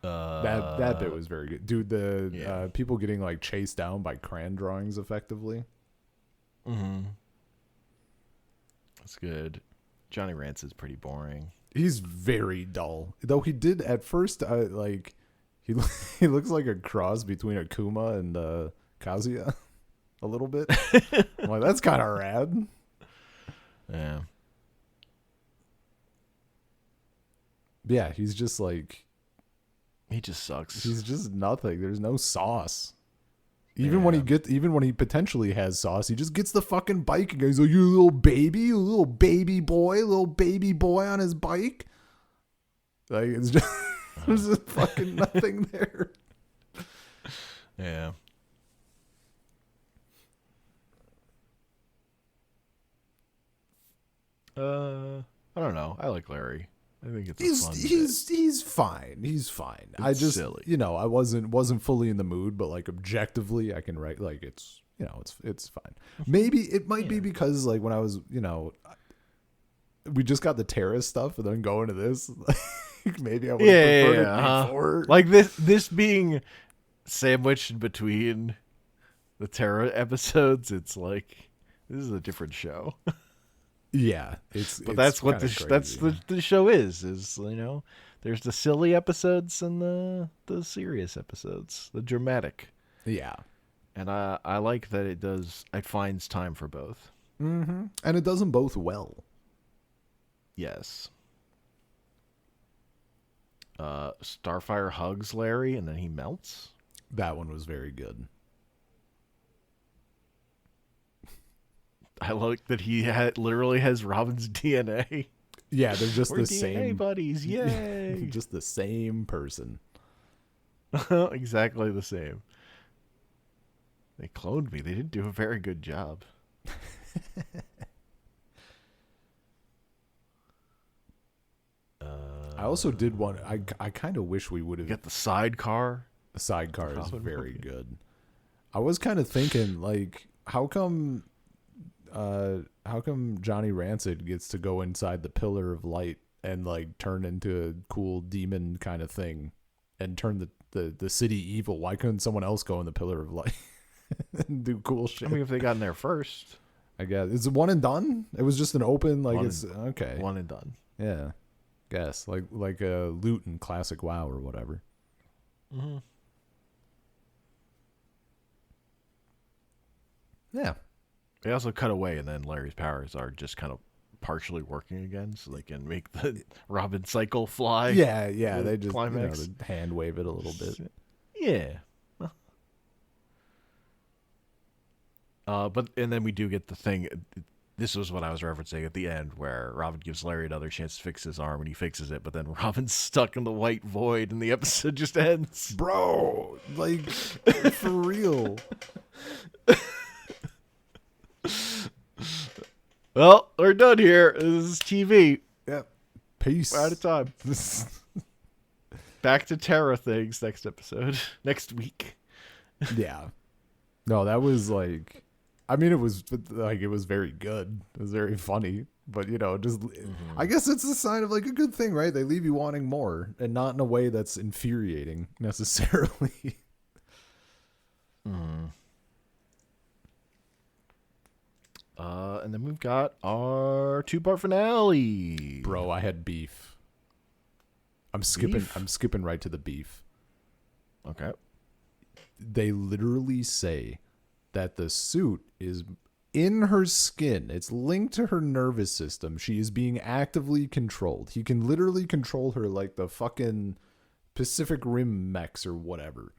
That bit was very good. Dude, the people getting like chased down by crayon drawings effectively. mm-hmm. That's good. Johnny Rancid's pretty boring. He's very dull. Though he did at first like he looks like a cross between Akuma and Kazuya a little bit. I'm like, that's kind of rad. Yeah. Yeah, he's just like He just sucks. he's just nothing. There's no sauce. Even when he potentially has sauce, he just gets the fucking bike and goes, "Oh, you little baby boy on his bike." Like it's just there's just fucking nothing there. Yeah. I don't know. I like Larry. I think it's a fun bit. He's fine. He's fine. I just silly. I wasn't fully in the mood, but like objectively, I can write like it's it's fine. Maybe it might be because like when I was we just got the terrorist stuff and then go into this. Like, maybe I would have preferred it before. Like this being sandwiched in between the Terra episodes. It's like this is a different show. Yeah, but that's what the show is there's the silly episodes and the serious episodes, the dramatic. Yeah, and I like that it finds time for both. Mm-hmm. And it does them both well. Yes. Starfire hugs Larry and then he melts. That one was very good. I like that he literally has Robin's DNA. Yeah, they're just We're the DNA same buddies. Yay! just the same person. Exactly the same. They cloned me. They didn't do a very good job. I also did want. I kind of wish we would have. Get the sidecar. The sidecar is Robin very movie. good. I was kind of thinking, like, how come Johnny Rancid gets to go inside the Pillar of Light and like turn into a cool demon kind of thing, and turn the city evil? Why couldn't someone else go in the Pillar of Light and do cool shit? I mean, if they got in there first. I guess it's one and done. It was just an open, like, it's okay. One and done. Yeah, guess like a loot in classic WoW or whatever. Mm-hmm. Yeah. They also cut away, and then Larry's powers are just kind of partially working again, so they can make the Robin cycle fly. Yeah. The They just climax. they hand wave it a little bit. Yeah. And then we do get the thing. This was what I was referencing at the end, where Robin gives Larry another chance to fix his arm, and he fixes it. But then Robin's stuck in the white void, and the episode just ends. Bro, like, for real. Well, we're done here. This is TV. Yep. Peace. We're out of time. Back to Terra things next episode. Next week. Yeah. No, that was like, I mean, it was very good. It was very funny, but just, I guess it's a sign of like a good thing, right? They leave you wanting more, and not in a way that's infuriating necessarily. And then we've got our 2-part finale. Bro, I had beef. I'm skipping right to the beef. Okay. They literally say that the suit is in her skin. It's linked to her nervous system. She is being actively controlled. He can literally control her like the fucking Pacific Rim mechs or whatever.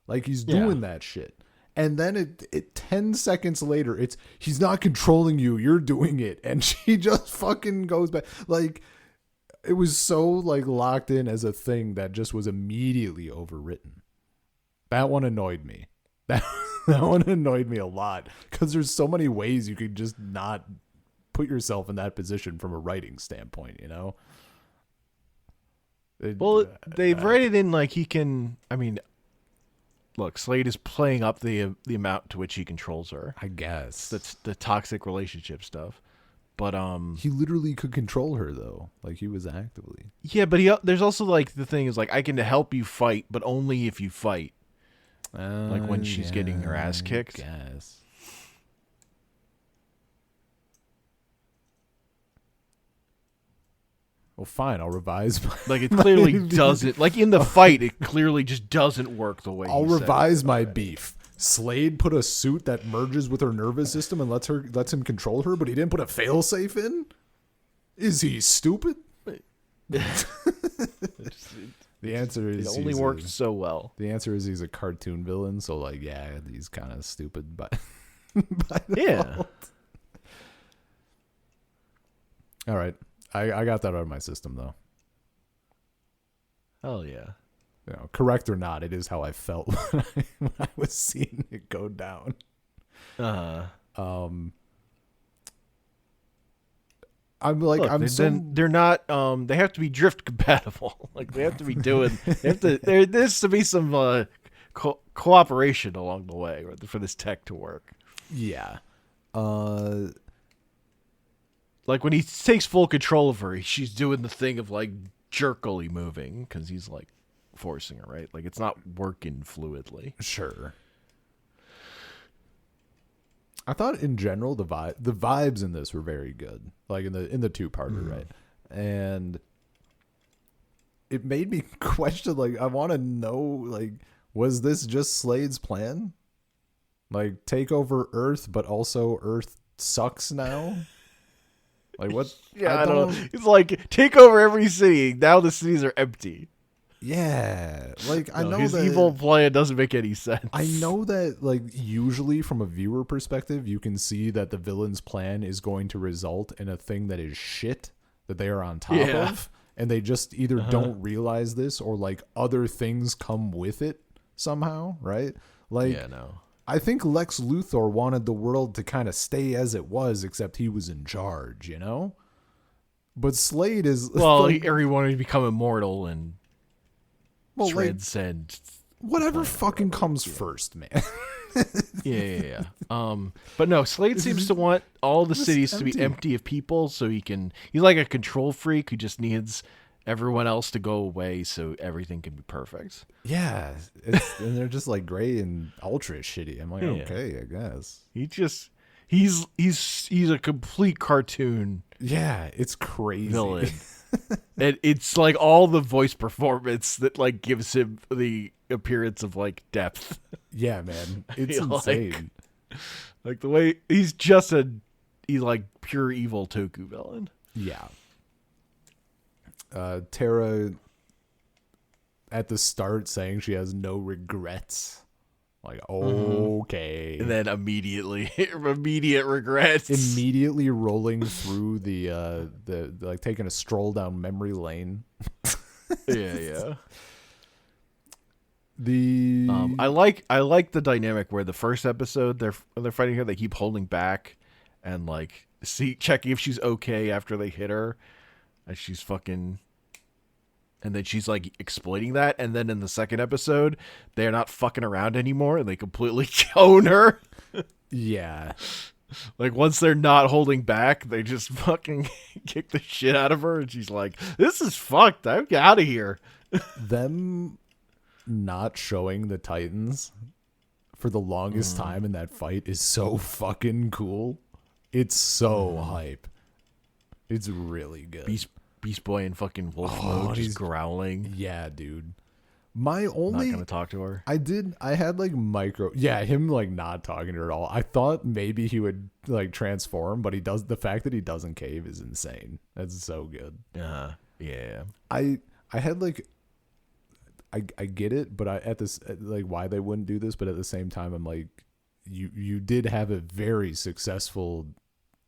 Like, he's doing that shit. And then it 10 seconds later, he's not controlling you, you're doing it. And she just fucking goes back. Like, it was so like locked in as a thing that just was immediately overwritten. That one annoyed me. That one annoyed me a lot, because there's so many ways you could just not put yourself in that position from a writing standpoint, Well, they write it in like he can. I mean, look, Slade is playing up the amount to which he controls her. I guess That's the toxic relationship stuff. But he literally could control her though. Like, he was actively. yeah, but there's also like the thing is like, I can help you fight, but only if you fight. Like when she's getting her ass kicked. Yes. Well, fine. I'll revise my. Like, it clearly doesn't. Like, in the fight, it clearly just doesn't work the way. I'll he said revise it. my beef. Slade put a suit that merges with her nervous system and lets him control her, but he didn't put a failsafe in. Is he stupid? The answer is It only works so well. The answer is he's a cartoon villain, so like, yeah, he's kind of stupid, but Yeah. All right, I got that out of my system though. Hell yeah. Correct or not, it is how I felt when I was seeing it go down. I'm like, Look, they're not. They have to be drift compatible. Like, they have to be doing. There has to be some cooperation along the way for this tech to work. Yeah. Like, when he takes full control of her, she's doing the thing of like jerkily moving because he's like forcing her, right? Like, it's not working fluidly. Sure. I thought in general the vibes in this were very good, like in the 2-parter, right? And it made me question, like, I want to know, like, was this just Slade's plan? Like, take over Earth, but also Earth sucks now? Like what? Yeah, I don't know. It's like take over every city. Now the cities are empty. Yeah, like I know his that evil plan doesn't make any sense. I know that, like, usually from a viewer perspective, you can see that the villain's plan is going to result in a thing that is shit that they are on top of, and they just either don't realize this or like other things come with it somehow, right? Like, I think Lex Luthor wanted the world to kind of stay as it was, except he was in charge, you know? But Slade is he wanted to become immortal and transcend whatever fucking comes first, man. Yeah. But no, Slade seems to want all the cities to be empty of people, so he's like a control freak who just needs everyone else to go away so everything can be perfect. Yeah, and they're just like gray and ultra shitty. I'm like, okay, I guess. He's a complete cartoon. Yeah, it's crazy. Villain. And it's like all the voice performance that like gives him the appearance of like depth. Yeah, man, it's insane. Like the way he's like pure evil Toku villain. Yeah. Tara at the start saying she has no regrets. Like, okay. And then immediate regrets. Immediately rolling through the like taking a stroll down memory lane. Yeah. I like the dynamic where the first episode they're fighting her, they keep holding back and like checking if she's okay after they hit her. And she's fucking, and then she's like exploiting that, and then in the second episode, they're not fucking around anymore, and they completely own her. Yeah. Like once they're not holding back, they just fucking kick the shit out of her, and she's like, "This is fucked. I'm out of here." Them not showing the Titans for the longest time in that fight is so fucking cool. It's so hype. It's really good. Beast Boy in fucking wolf mode, just growling. Yeah, dude. My only not gonna talk to her. I had like him like not talking to her at all. I thought maybe he would like transform, but he does. The fact that he doesn't cave is insane. That's so good. Yeah. I had like I get it, but at this like why they wouldn't do this, but at the same time I'm like you did have a very successful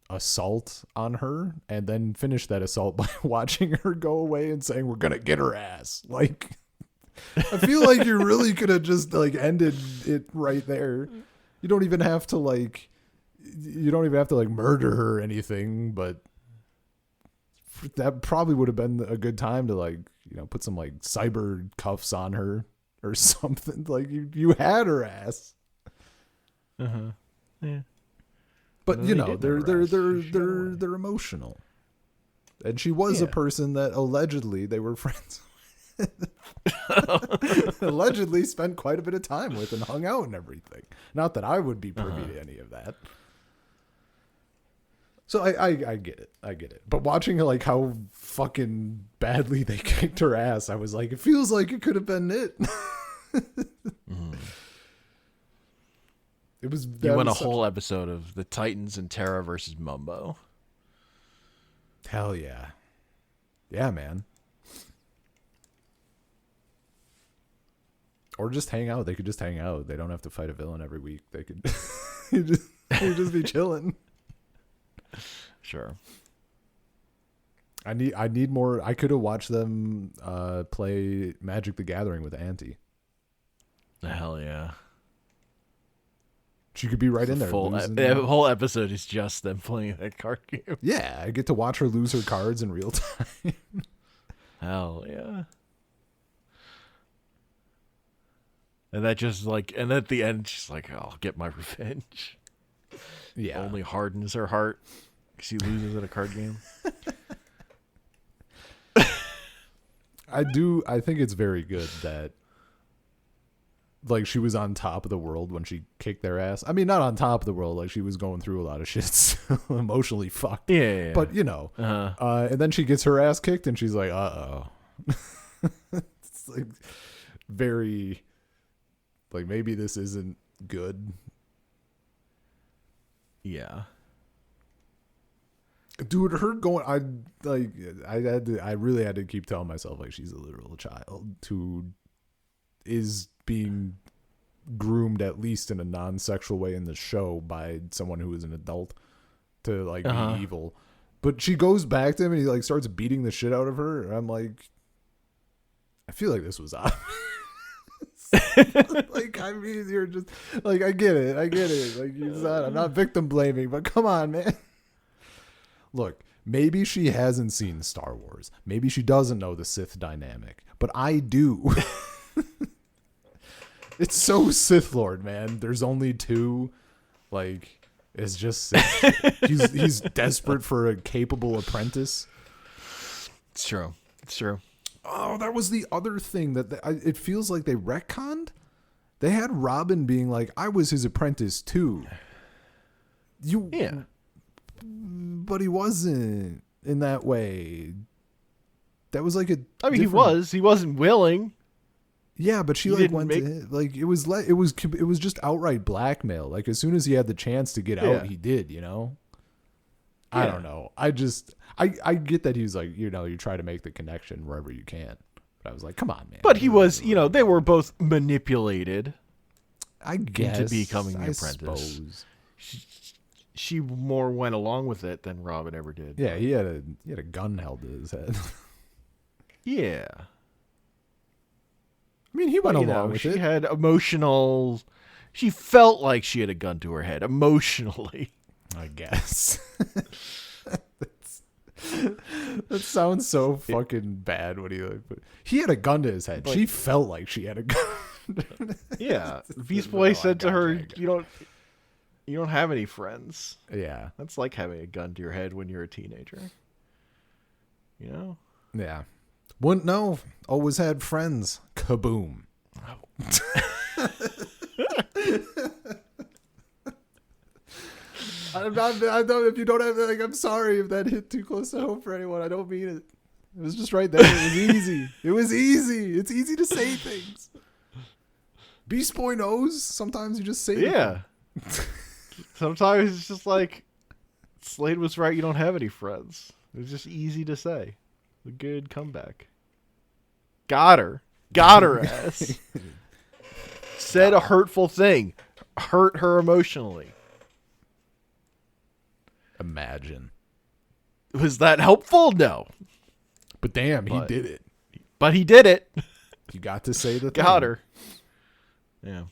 assault on her and then finish that assault by watching her go away and saying we're gonna get her ass. Like I feel like you really could have just like ended it right there. You don't even have to like murder her or anything, but that probably would have been a good time to like, you know, put some like cyber cuffs on her or something. Like you had her ass. Yeah. But you know, they're emotional. And she was a person that allegedly they were friends with. Allegedly spent quite a bit of time with and hung out and everything. Not that I would be privy to any of that. So I get it. I get it. But watching like how fucking badly they kicked her ass, I was like, it feels like it could have been it. It was. You went a whole episode of the Titans and Terra versus Mumbo. Hell yeah, yeah, man. Or just hang out. They could just hang out. They don't have to fight a villain every week. They could just be chilling. Sure. I need more. I could have watched them play Magic the Gathering with Auntie. Hell yeah. She could be right in there. The whole episode is just them playing that card game. Yeah, I get to watch her lose her cards in real time. Hell yeah. And that just like, and at the end, she's like, I'll get my revenge. Yeah. Only hardens her heart because she loses at a card game. I think it's very good that like she was on top of the world when she kicked their ass. I mean, not on top of the world, like she was going through a lot of shit, so emotionally fucked. Yeah. But you know, and then she gets her ass kicked, and she's like, "Uh-oh." It's like very, like maybe this isn't good. Yeah. Dude, her going, I really had to keep telling myself like she's a literal child who is being groomed at least in a non-sexual way in the show by someone who is an adult to like be evil. But she goes back to him and he like starts beating the shit out of her. And I'm like, I feel like this was obvious. Like, I mean, you're just like, I get it. Like, I'm not victim blaming, but come on, man. Look, maybe she hasn't seen Star Wars. Maybe she doesn't know the Sith dynamic, but I do. It's so Sith Lord, man. There's only two. Like, it's just Sith. He's desperate for a capable apprentice. It's true. Oh, that was the other thing that it feels like they retconned. They had Robin being like, I was his apprentice too. Yeah. But he wasn't in that way. That was like he wasn't willing. Yeah, but she like went to, like, it was just outright blackmail. Like, as soon as he had the chance to get out, he did, you know? Yeah. I don't know. I get that he was like, you try to make the connection wherever you can. But I was like, come on, man. But he was, they were both manipulated. I guess. Into becoming the apprentice. She more went along with it than Robin ever did. Yeah, he had a gun held to his head. Yeah. I mean, he went along with it. She felt like she had a gun to her head emotionally. I guess. That sounds so fucking bad when he had a gun to his head. She felt like she had a gun. Yeah. Beast Boy said to her, you don't have any friends. Yeah. That's like having a gun to your head when you're a teenager. You know? Yeah. Wouldn't know. Always had friends. Kaboom. I don't. If you don't have, like, I'm sorry if that hit too close to home for anyone. I don't mean it. It was just right there. It was easy. It's easy to say things. Beast Boy knows. Sometimes you just say. Yeah. Sometimes it's just like, Slade was right. You don't have any friends. It was just easy to say. A good comeback. Got her ass. Said a hurtful thing. Hurt her emotionally. Imagine. Was that helpful? No. But damn, he did it. But he did it. You got to say the Got thing. her. Yeah.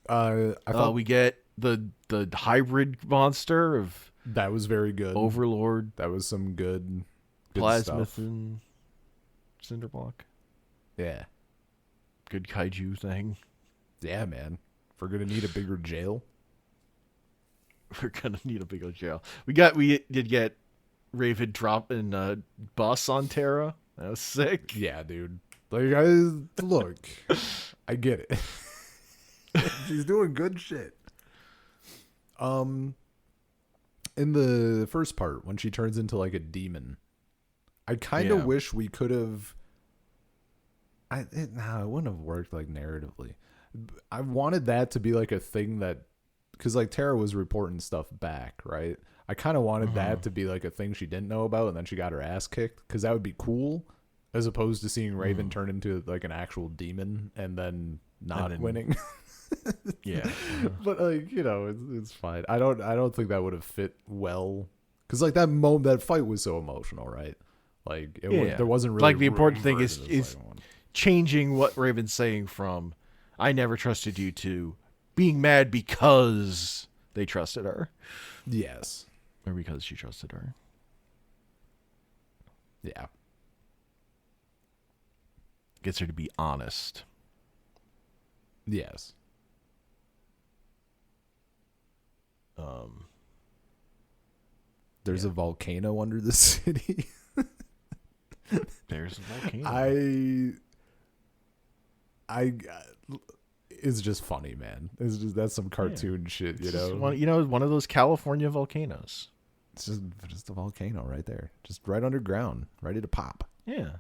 I thought we get the hybrid monster of that was very good. Overlord. That was some good Plasmith stuff. and Cinderblock. Yeah. Good kaiju thing. Yeah, man. We're gonna need a bigger jail. We're gonna need a bigger jail. We did get Raven dropping a bus on Terra. That was sick. Yeah, dude. Like, look, I get it. She's doing good shit. In the first part, when she turns into like a demon, I kind of wish we could have. It wouldn't have worked like narratively. I wanted that to be like a thing that, because like Tara was reporting stuff back, right? I kind of wanted that to be like a thing she didn't know about, and then she got her ass kicked, because that would be cool, as opposed to seeing Raven turn into like an actual demon and then not winning. Yeah, but like, it's fine. I don't think that would have fit well, because like that fight was so emotional, right? Like there wasn't really like the important thing is changing what Raven's saying from "I never trusted you" to being mad because they trusted her. Yes. Or because she trusted her. Yeah. Gets her to be honest. Yes. There's a volcano under the city. There's a volcano. It's just funny, man. That's some cartoon shit, you know. One of those California volcanoes. It's just a volcano right there, just right underground, ready to pop. Yeah,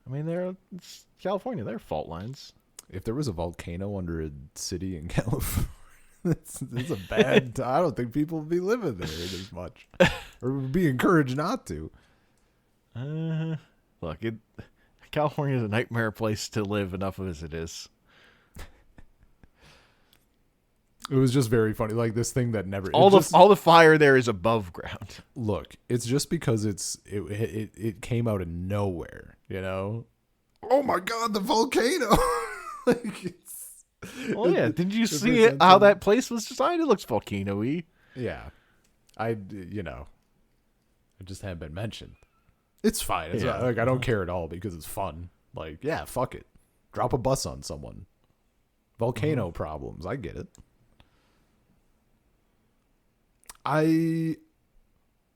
I mean it's California. They're fault lines. If there was a volcano under a city in California, it's a bad. I don't think people would be living there as much, or would be encouraged not to. Look, California is a nightmare place to live enough as it is. It was just very funny, like this thing that never. All the fire there is above ground. Look, it's just because it came out of nowhere, you know. Oh my God, the volcano! Like well, yeah. Did you see how that place was designed? It looks volcano-y. Yeah, it just hadn't been mentioned. It's fine. It's not, like I don't care at all because it's fun. Like, yeah, fuck it. Drop a bus on someone. Volcano problems. I get it. I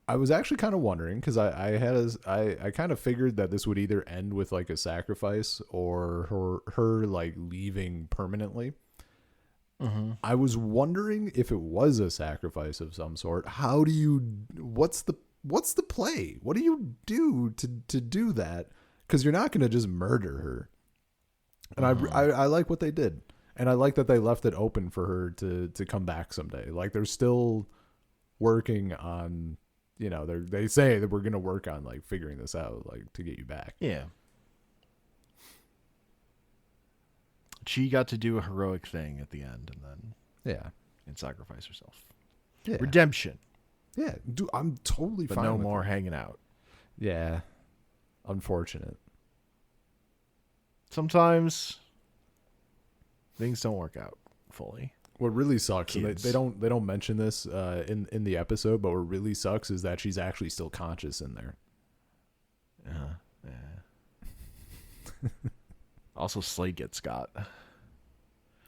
was actually kind of wondering because I kind of figured that this would either end with like a sacrifice or her like leaving permanently. I was wondering if it was a sacrifice of some sort. What's the play? What do you do to do that? Because you're not going to just murder her. And I like what they did. And I like that they left it open for her to come back someday. Like they're still working on, they say that we're going to work on like figuring this out, like to get you back. Yeah. She got to do a heroic thing at the end and sacrifice herself. Yeah. Redemption. Yeah, dude, I'm totally but fine. No with more it. hanging out. Yeah. Unfortunate. Sometimes things don't work out fully. What really sucks, and they don't mention this in the episode, but what really sucks is that she's actually still conscious in there. Yeah. Also, Slade gets got.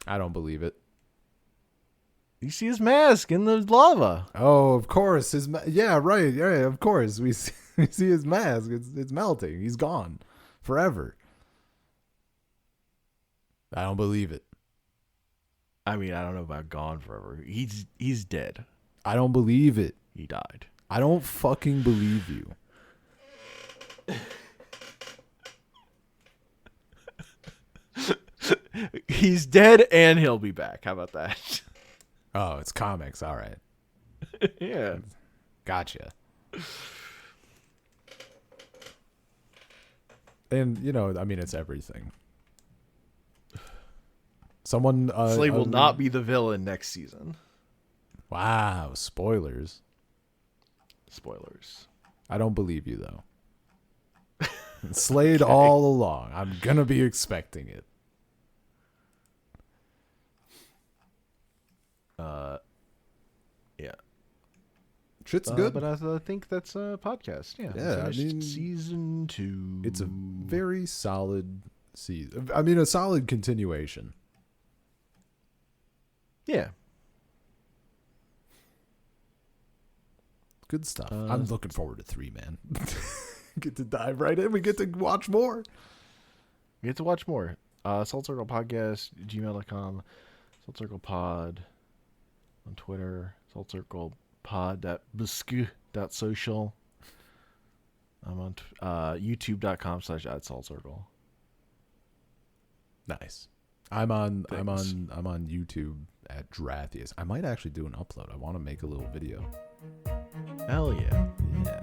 I don't believe it. You see his mask in the lava. Oh, of course. Yeah, right. Yeah, of course. We see his mask. It's melting. He's gone forever. I don't believe it. I mean, I don't know about gone forever. He's dead. I don't believe it. He died. I don't fucking believe you. He's dead and he'll be back. How about that? Oh, it's comics. All right. Yeah. Gotcha. And, it's everything. Someone... Slade will not be the villain next season. Wow. Spoilers. I don't believe you, though. Slade Okay. all along. I'm going to be expecting it. Yeah. Shit's good. But I think that's a podcast. Yeah. Yeah, season 2. It's a very solid season. I mean, a solid continuation. Yeah. Good stuff. I'm looking forward to 3, man. Get to dive right in. We get to watch more. You get to watch more. Salt Circle Podcast, gmail.com, Salt Circle Pod on Twitter, saltcirclepod.bsky.social. I'm on youtube.com/@saltcircle. Nice. I'm on YouTube at Drathius. I might actually do an upload. I want to make a little video. Hell yeah. Yeah.